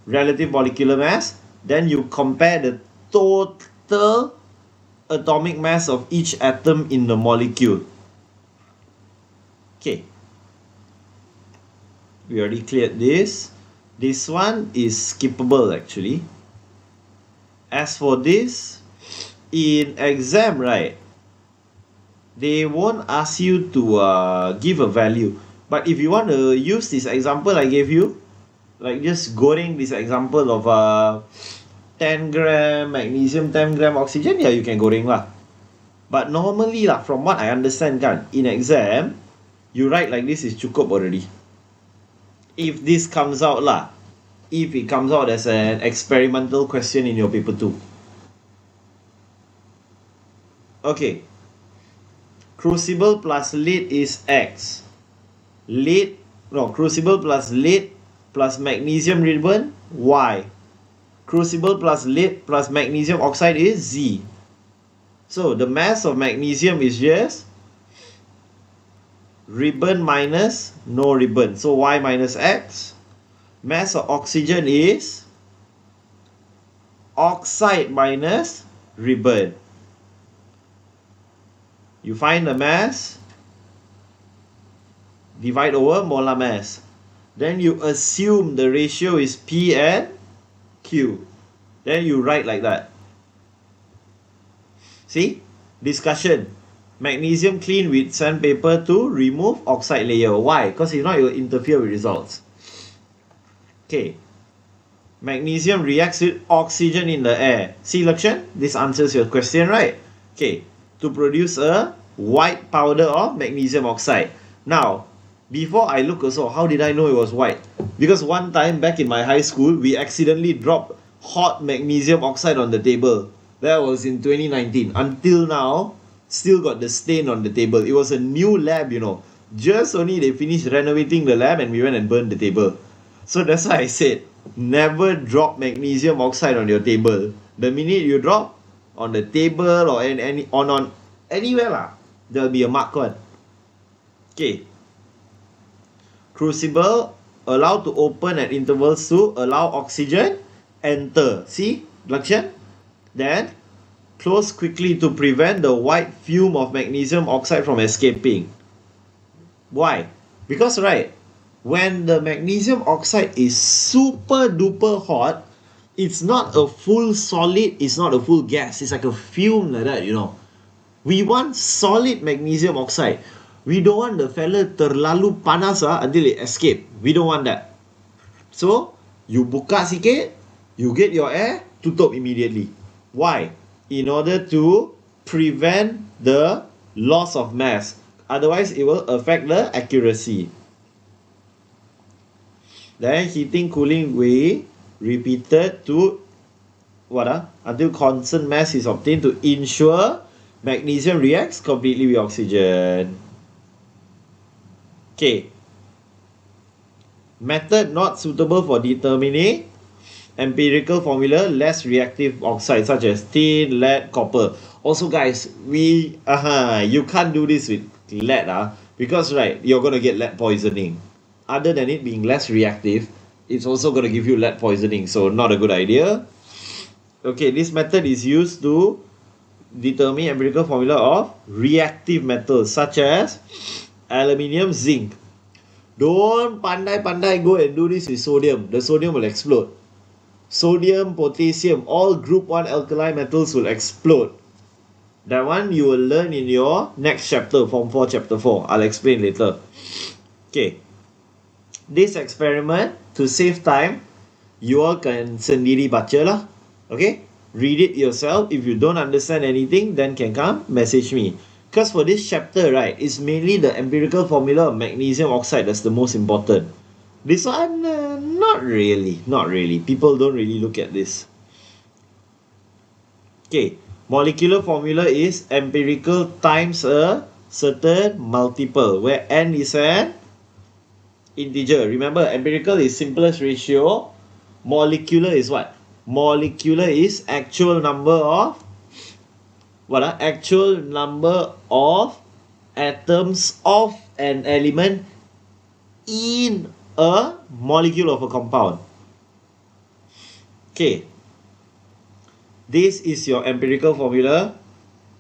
relative molecular mass. Then you compare the total atomic mass of each atom in the molecule. Okay, we already cleared this. This one is skippable actually. As for this, in exam, right, they won't ask you to give a value. But if you want to use this example I gave you, like just goreng this example of 10 gram magnesium, 10 gram oxygen, yeah, you can goreng lah. But normally lah, from what I understand kan, in exam, you write like this is cukup already. If this comes out lah, if it comes out as an experimental question in your paper 2. Okay. Crucible plus lead is X. Crucible plus lead plus magnesium ribbon, Y. Crucible plus lead plus magnesium oxide is Z. So the mass of magnesium is just ribbon minus no ribbon. So Y minus X. Mass of oxygen is oxide minus ribbon. You find the mass, divide over molar mass. Then you assume the ratio is P and Q. Then you write like that. See? Discussion. Magnesium clean with sandpaper to remove oxide layer. Why? Because if not, it will interfere with results. Okay. Magnesium reacts with oxygen in the air. See, Lakshan? This answers your question, right? Okay. To produce a white powder of magnesium oxide. Now, before I look also, how did I know it was white? Because one time back in my high school, we accidentally dropped hot magnesium oxide on the table. That was in 2019. Until now, still got the stain on the table. It was a new lab, you know. Just only they finished renovating the lab and we went and burned the table. So that's why I said, never drop magnesium oxide on your table. The minute you drop on the table or on anywhere lah, there'll be a mark one. Okay. Crucible allowed to open at intervals to allow oxygen enter. See, Lakshan? Then close quickly to prevent the white fume of magnesium oxide from escaping. Why? Because right, when the magnesium oxide is super duper hot, it's not a full solid, it's not a full gas, it's like a fume like that, you know. We want solid magnesium oxide. We don't want the fella terlalu panas until it escape. We don't want that. So, you buka sikit, you get your air, tutup immediately. Why? In order to prevent the loss of mass. Otherwise, it will affect the accuracy. Then heating, cooling, we repeated to until constant mass is obtained to ensure magnesium reacts completely with oxygen. Okay. Method not suitable for determining empirical formula less reactive oxides such as tin, lead, copper. Also guys, you can't do this with lead because right, you're gonna get lead poisoning. Other than it being less reactive, it's also gonna give you lead poisoning, so not a good idea. Okay, this method is used to determine empirical formula of reactive metals such as aluminium, zinc. Don't pandai go and do this with sodium. The sodium will explode. Sodium, potassium, all group 1 alkali metals will explode. That one you will learn in your next chapter, Form 4, Chapter 4. I'll explain later. Okay. This experiment, to save time, you all can sendiri baca lah. Okay? Read it yourself. If you don't understand anything, then can come message me. Because for this chapter, right, it's mainly the empirical formula of magnesium oxide that's the most important. This one, not really. People don't really look at this. Okay, molecular formula is empirical times a certain multiple, where n is an integer. Remember, empirical is simplest ratio. Molecular is what? Molecular is actual number of actual number of atoms of an element in a molecule of a compound. Okay. This is your empirical formula.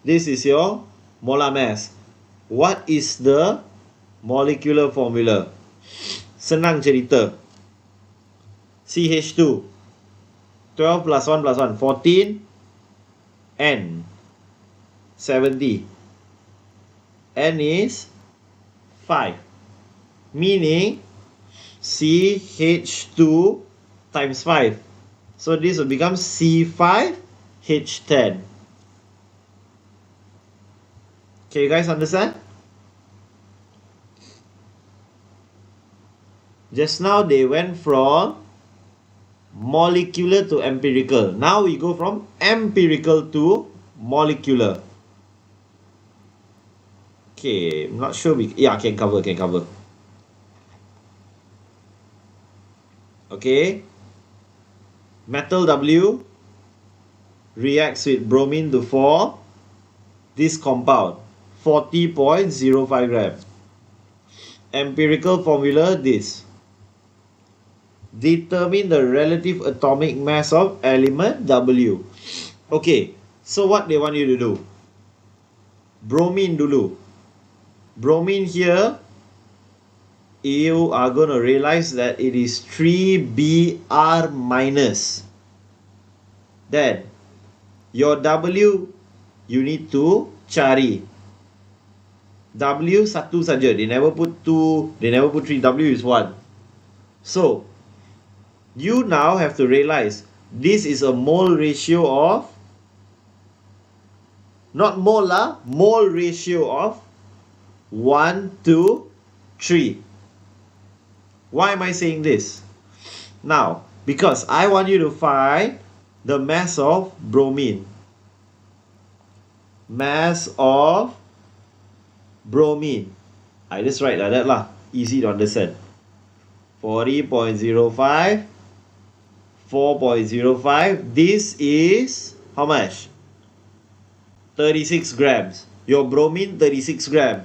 This is your molar mass. What is the molecular formula? Senang cerita. CH2. 12 plus 1 plus 1, 14. N, 70. N is 5. Meaning CH2 times 5. So this will become C5H10. Can you guys understand? Just now they went from molecular to empirical. Now we go from empirical to molecular. Okay, I'm not sure can cover. Okay. Metal W reacts with bromine to form this compound, 40.05 gram. Empirical formula this. Determine the relative atomic mass of element W. Okay, so what they want you to do? Bromine dulu. Bromine here, you are going to realize that it is 3Br minus. Then, your W, you need to cari. W satu saja. They never put 2, they never put 3. W is 1. So, you now have to realize this is a mole ratio of, not molar, mole ratio of 1 to 3. Why am I saying this? Now, because I want you to find the mass of bromine. Mass of bromine. I just write like that lah. Easy to understand. 40.05, 4.05. This is how much? 36 grams. Your bromine, 36 grams.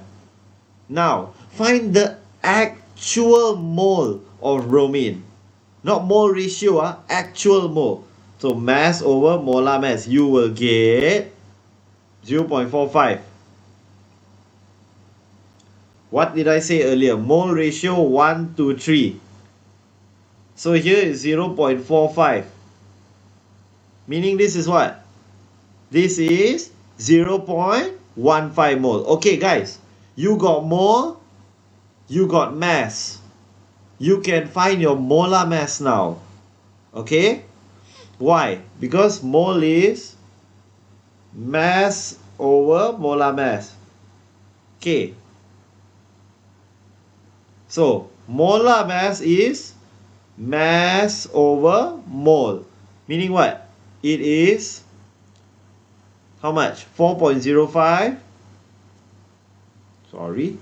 Now, find the actual mole of bromine. Not mole ratio, actual mole. So mass over molar mass, you will get 0.45. What did I say earlier? Mole ratio 1 to 3. So here is 0.45. Meaning this is what? This is 0.15 mole. Okay guys, you got mole, you got mass. You can find your molar mass now. Okay? Why? Because mole is mass over molar mass. Okay. So, molar mass is mass over mole. Meaning what? It is how much? 4.05. Sorry.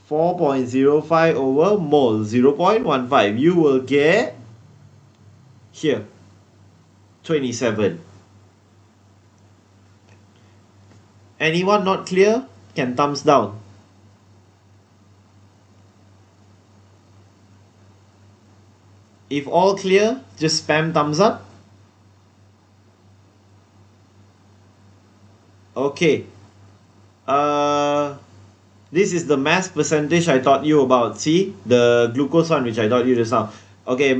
4.05 over mole, 0.15. You will get here 27. Anyone not clear? Can thumbs down. If all clear, just spam thumbs up. Okay. This is the mass percentage I taught you about. See? The glucose one which I taught you just now. Okay,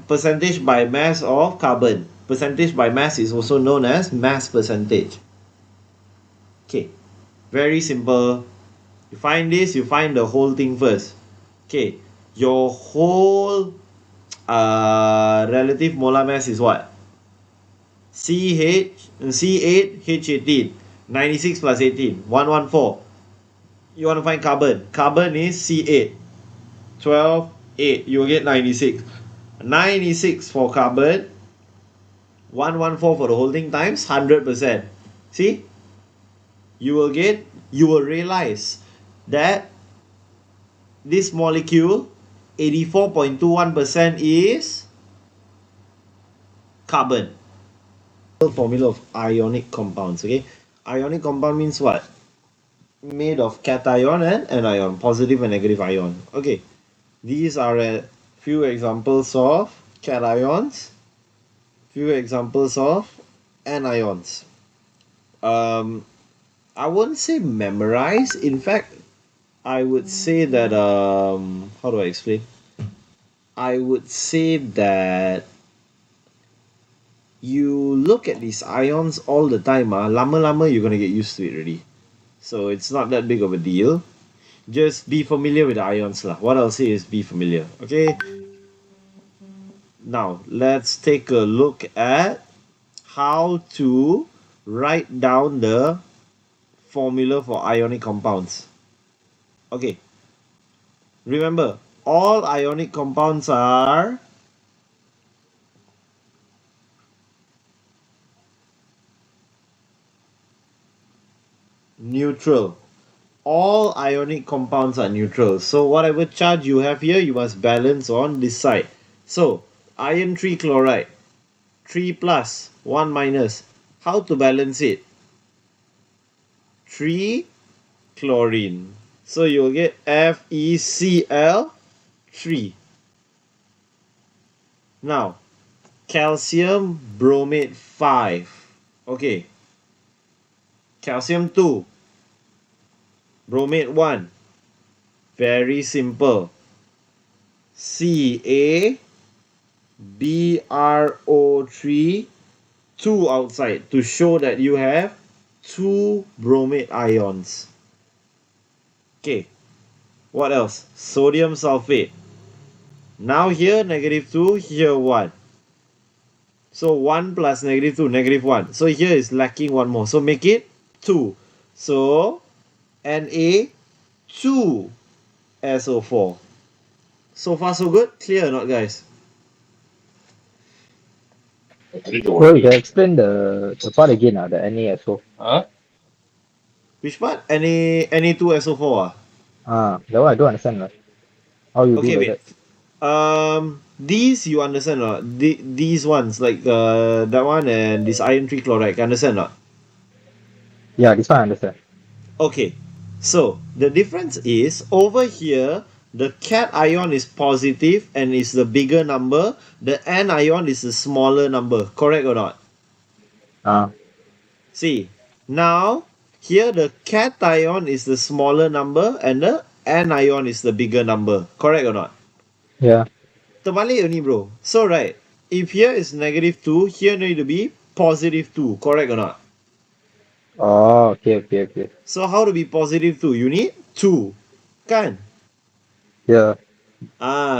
percentage by mass of carbon. Percentage by mass is also known as mass percentage. Okay. Very simple. You find this, you find the whole thing first. Okay. Your whole relative molar mass is what? C8H18. 96 plus 18. 114. You want to find carbon. Carbon is C8. 12, 8. You will get 96. 96 for carbon. 114 for the whole thing times 100%. See? You will realize that this molecule 84.21% is carbon. Formula of ionic compounds. Okay, ionic compound means what? Made of cation and anion, positive and negative ion. Okay, these are a few examples of cations, few examples of anions. I wouldn't say memorize. In fact, I would say that how do I explain? I would say that you look at these ions all the time, lama-lama you're gonna get used to it already. So it's not that big of a deal. Just be familiar with the ions lah. What I'll say is be familiar. Okay. Now let's take a look at how to write down the formula for ionic compounds. Okay. Remember, all ionic compounds are neutral. All ionic compounds are neutral. So whatever charge you have here, you must balance on this side. So iron 3 chloride, 3 plus, 1 minus. How to balance it? 3 chlorine. So you'll get FeCl3. Now, calcium bromate 5. Okay. Calcium 2. Bromate 1. Very simple. CaBrO3, 2 outside to show that you have 2 bromate ions. Okay. What else? Sodium sulfate. Now here -2, here 1. So 1 plus -2, -1. So here is lacking one more. So make it 2. So Na2SO4. So far so good? Clear or not, guys? So you can explain the part again, the NaSO. Which part? Na2SO4. That one I don't understand. How you do Okay, like wait. that? These you understand or not? These ones, like that one and this iron 3 chloride, understand or not? Yeah, this one I understand. Okay, so the difference is over here the cation is positive and is the bigger number, the anion is the smaller number, correct or not? See, now here the cation is the smaller number and the anion is the bigger number, correct or not? Yeah. Terbalik only, bro. So right, if here is -2, here need to be +2, correct or not? Oh, okay. So how to be +2? You need 2, kan? Yeah.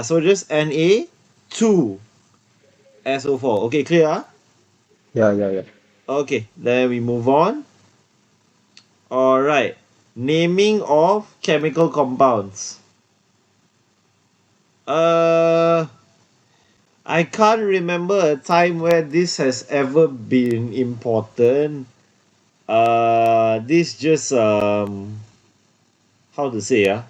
So just Na2SO4. Okay, clear? Yeah. Okay, then we move on. Alright, naming of chemical compounds. I can't remember a time where this has ever been important. This just how to say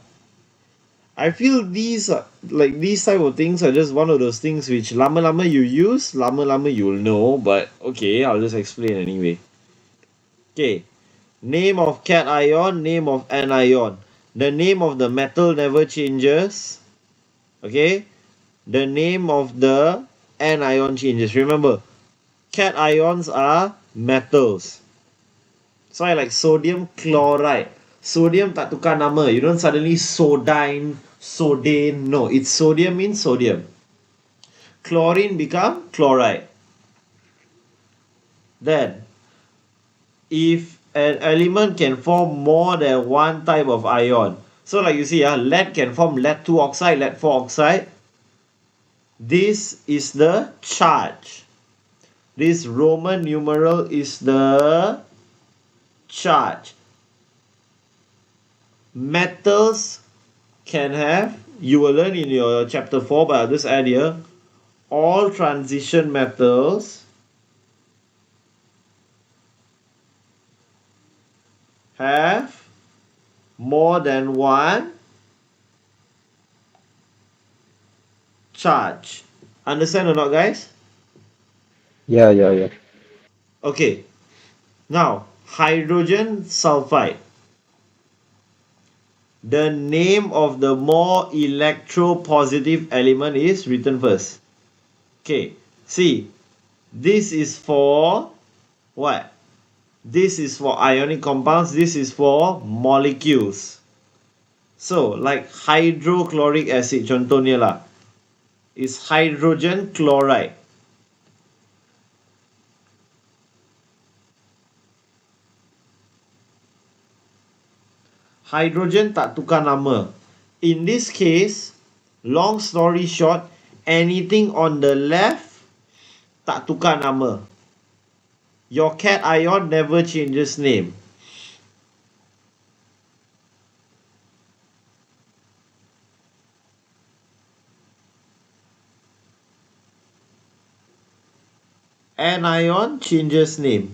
I feel these like these type of things are just one of those things which lama-lama you use, lama-lama you'll know, but okay, I'll just explain anyway. Okay, name of cation, name of anion. The name of the metal never changes. Okay, the name of the anion changes. Remember, cations are metals. So I like sodium chloride. Sodium tak tukar nama. You don't suddenly sodine, sodane. No, it's sodium means sodium. Chlorine become chloride. Then, if an element can form more than one type of ion. So like you see, lead can form lead-2 oxide, lead-4 oxide. This is the charge. This Roman numeral is the charge. Metals can have, you will learn in your chapter 4, but I'll just add here, all transition metals have more than one charge. Understand or not, guys? Yeah. Okay. Now, hydrogen sulfide. The name of the more electropositive element is written first. Okay. See, this is for what? This is for ionic compounds. This is for molecules. So, like hydrochloric acid, contohnya lah. is hydrogen chloride. Hydrogen tak tukar nama. In this case, long story short, anything on the left tak tukar nama. Your cation never changes name. Anion changes name.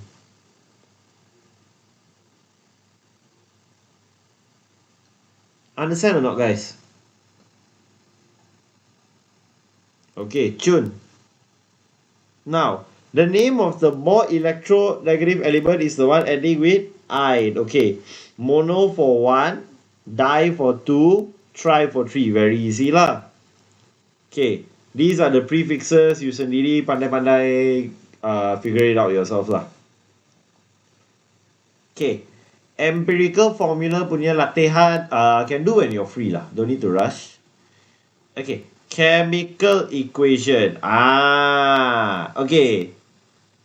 Understand or not, guys? Okay, Chun. Now, the name of the more electronegative element is the one ending with "ide." Okay, mono for 1, di for 2, tri for 3. Very easy lah. Okay, these are the prefixes. You sendiri pandai-pandai figure it out yourself lah. Okay, empirical formula punya latihan can do when you're free lah. Don't need to rush. Okay, chemical equation. Okay.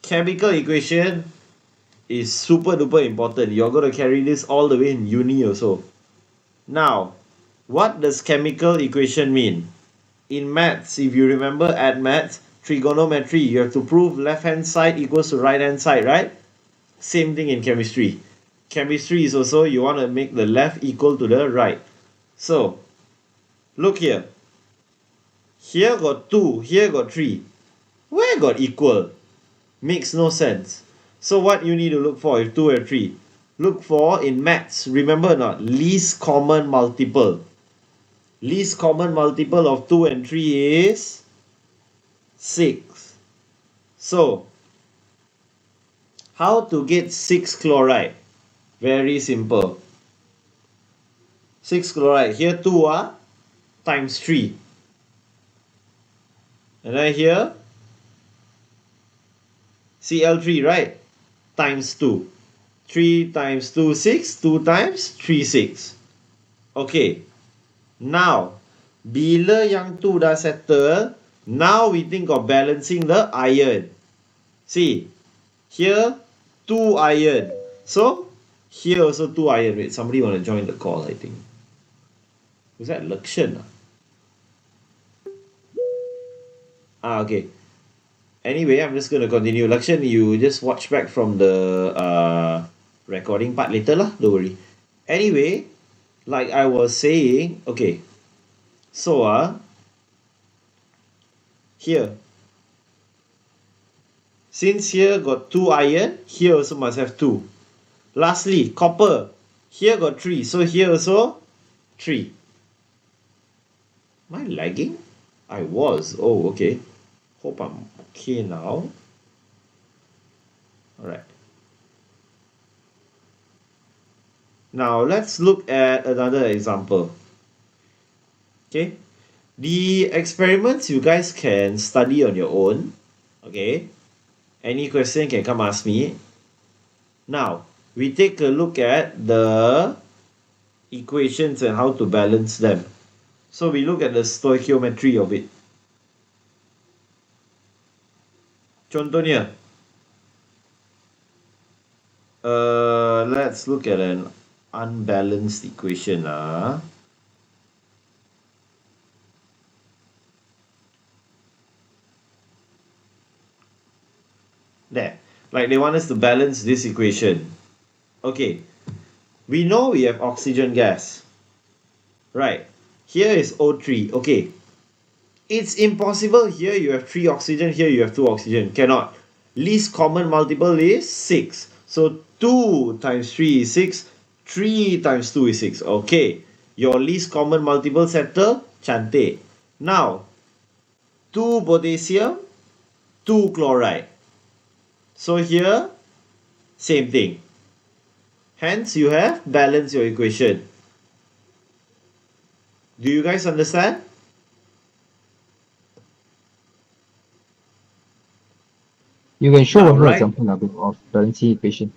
Chemical equation is super duper important. You're going to carry this all the way in uni also. Now, what does chemical equation mean? In maths, if you remember at maths, trigonometry, you have to prove left hand side equals to right hand side, right? Same thing in chemistry. Chemistry is also, you want to make the left equal to the right. So, look here. Here got 2, here got 3. Where got equal? Makes no sense. So what you need to look for if 2 and 3? Look for, in maths, remember or not, least common multiple. Least common multiple of 2 and 3 is 6. So, how to get 6 chloride? Very simple. 6 chloride. Here 2 times 3. And then here Cl3, right? Times 2. 3 times 2, 6. 2 times 3, 6. Okay. Now, bila yang tu dah settle, now we think of balancing the iron. See, here 2 iron. So, here also 2 iron. Wait, somebody want to join the call, I think. Was that Lakshan? Okay. Anyway, I'm just going to continue. Lakshan, you just watch back from the recording part later lah. Don't worry. Anyway, like I was saying, okay. So, here. Since here got 2 iron, here also must have 2. Lastly, copper. Here got 3, so here also 3. Am I lagging? I was. Oh, okay. Hope I'm okay now. Alright. Now let's look at another example. Okay. The experiments you guys can study on your own. Okay. Any question can come ask me. Now, we take a look at the equations and how to balance them. So we look at the stoichiometry of it. Contohnya, let's look at an unbalanced equation. There. Like they want us to balance this equation. Okay. We know we have oxygen gas. Right. Here is O3. Okay. It's impossible. Here you have 3 oxygen. Here you have 2 oxygen. Cannot. Least common multiple is 6. So 2 times 3 is 6. 3 times 2 is 6. Okay. Your least common multiple settle. Cantik. Now, 2 potassium, 2 chloride. So here, same thing. Hence, you have balanced your equation. Do you guys understand? You can show Now, one more right? example of balancing equation.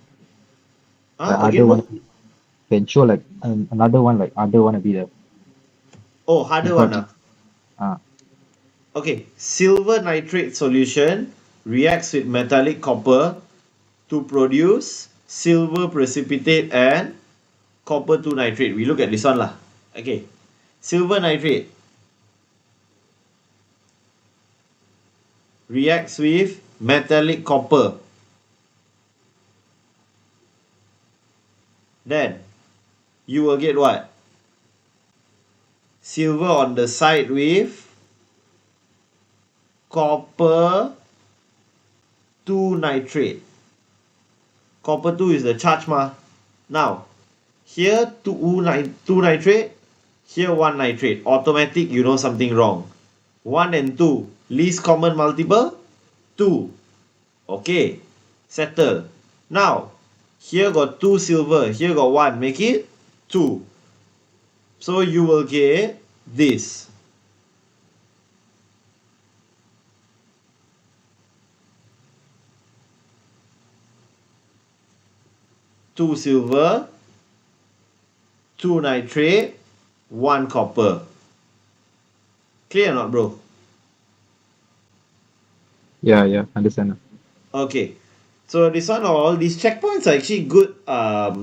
Like Again, other what? one can show like another one, like other one will be the Oh, harder one. Ah. Okay, silver nitrate solution reacts with metallic copper to produce silver precipitate and copper 2 nitrate. We look at this one lah. Okay, silver nitrate reacts with metallic copper. Then you will get what? Silver on the side with copper 2 nitrate. Copper 2 is the charge ma. Now, here 2 nitrate, here 1 nitrate. Automatic, you know something wrong. 1 and 2, least common multiple, 2. Okay, settle. Now, here got 2 silver, here got 1, make it 2. So you will get this. Two silver, 2 nitrate, 1 copper. Clear or not, bro? Yeah, understand. Okay. So this one, all these checkpoints are actually good. How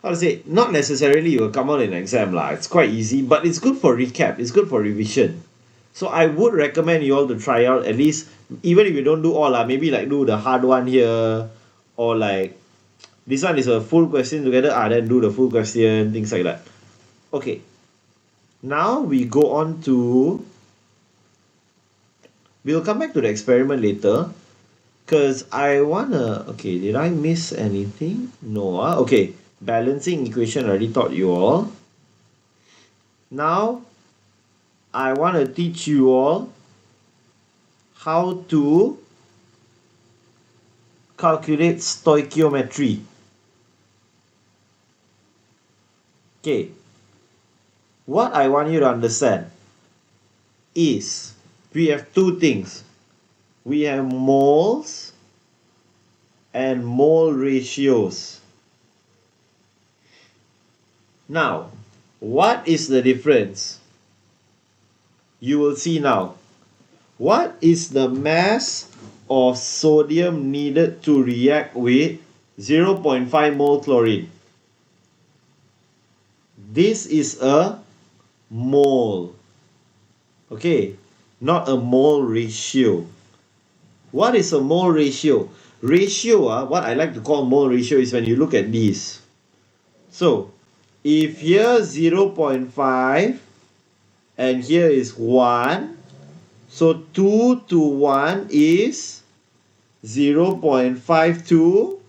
to say? Not necessarily you will come out in an exam lah. It's quite easy, but it's good for recap. It's good for revision. So I would recommend you all to try out at least, even if you don't do all lah, maybe like do the hard one here, or like this one is a full question together. Then do the full question, things like that. Okay. Now we go on to. We'll come back to the experiment later. Because I wanna. Okay, did I miss anything? No. Okay. Balancing equation I already taught you all. Now I want to teach you all how to calculate stoichiometry. Okay. What I want you to understand is we have two things. We have moles and mole ratios. Now, what is the difference? You will see now. What is the mass of sodium needed to react with 0.5 mole chlorine? This is a mole. Okay, not a mole ratio. What is a mole ratio? Ratio, what I like to call mole ratio is when you look at these. So, if here 0.5 and here is 1, so 2 to 1 is 0.5 to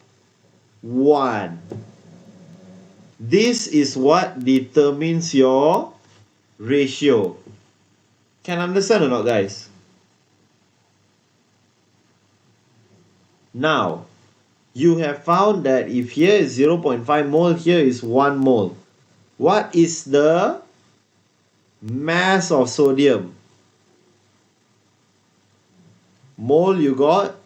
1. This is what determines your ratio. Can understand or not, guys? Now, you have found that if here is 0.5 mole, here is 1 mole. What is the mass of sodium? Mole you got,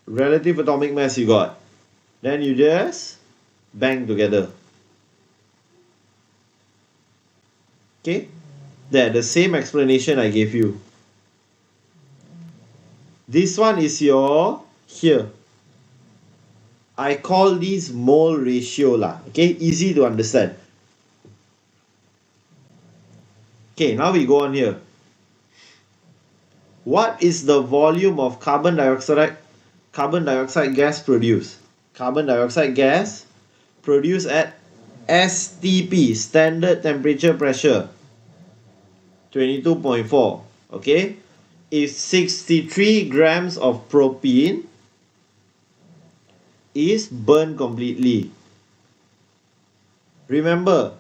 relative atomic mass you got. Then you just bang together. Okay? There, the same explanation I gave you. This one is your here. I call these mole ratio lah. Okay, easy to understand. Okay, now we go on here. What is the volume of carbon dioxide gas produced? Carbon dioxide gas produced at STP, standard temperature pressure, 22.4. Okay, if 63 grams of propene is burned completely. Remember,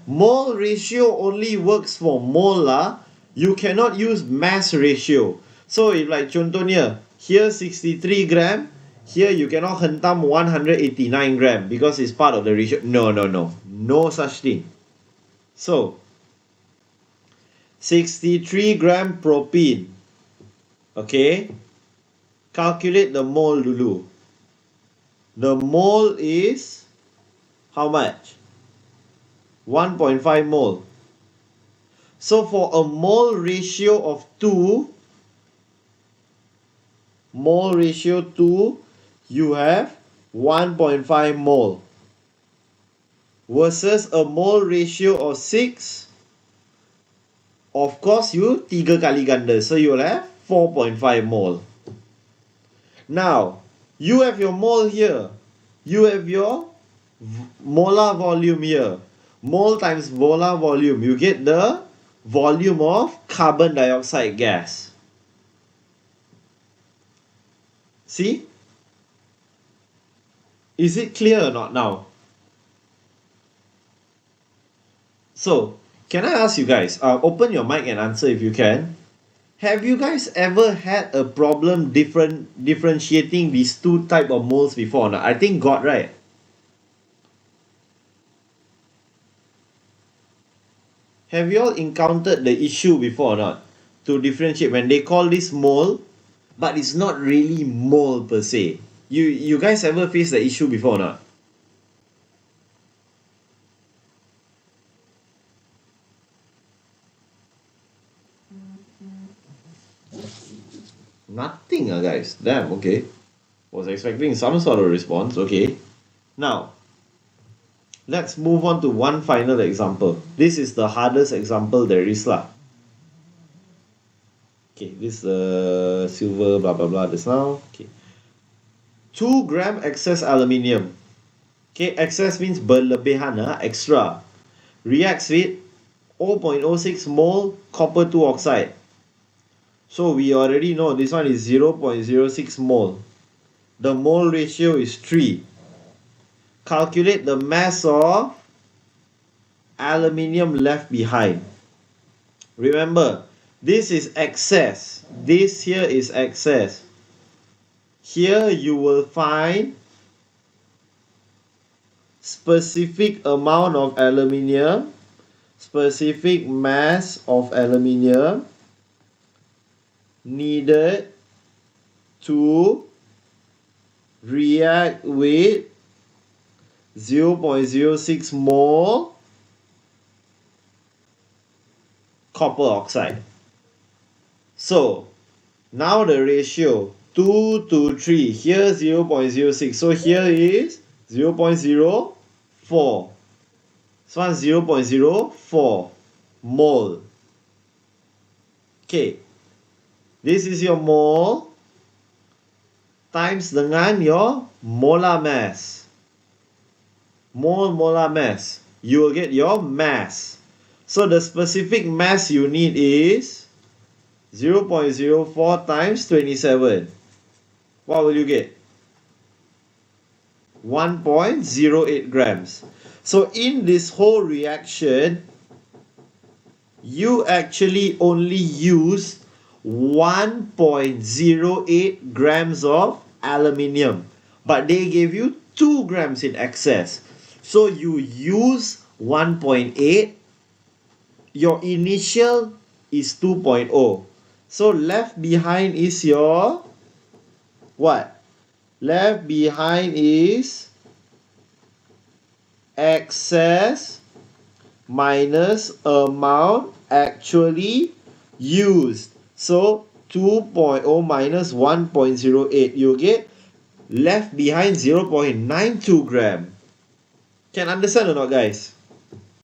mole ratio only works for mole lah. You cannot use mass ratio. So if like contohnya, here 63 gram, here you cannot hentam 189 gram because it's part of the ratio. No. No such thing. So, 63 gram propene. Okay. Calculate the mole dulu. The mole is how much? 1.5 mole. So for a mole ratio of 2, you have 1.5 mole. Versus a mole ratio of 6, of course you 3 kali ganda, so you will have 4.5 mole. Now, you have your mole here. You have your molar volume here. Mole times molar volume. You get the volume of carbon dioxide gas. See? Is it clear or not now? So, can I ask you guys, open your mic and answer if you can. Have you guys ever had a problem differentiating these two type of moles before or not? I think got, right? Have you all encountered the issue before or not? To differentiate when they call this mole, but it's not really mole per se. You guys ever faced the issue before or not? Nothing, guys. Damn, okay. Was expecting some sort of response. Okay. Now, let's move on to one final example. This is the hardest example there is lah. Okay, this silver blah blah blah just now. Okay. 2 gram excess aluminium. Okay, excess means berlebihan, extra. Reacts with 0.06 mole copper 2 oxide. So we already know this one is 0.06 mole. The mole ratio is 3. Calculate the mass of aluminium left behind. Remember, this is excess. This here is excess. Here you will find specific amount of aluminium, specific mass of aluminium needed to react with 0.06 mole copper oxide. So now the ratio 2 to 3, here 0.06, so here is 0.04. This one 0.04 mole. Okay, this is your mole times dengan your molar mass. Molar mass. You will get your mass. So the specific mass you need is 0.04 times 27. What will you get? 1.08 grams. So in this whole reaction, you actually only use 1.08 grams of aluminium, but they gave you 2 grams in excess. So you use 1.8. Your initial is 2.0. So left behind is your what? Left behind is excess minus amount actually used. So 2.0 minus 1.08, you get left behind 0.92 gram. Can understand or not, guys?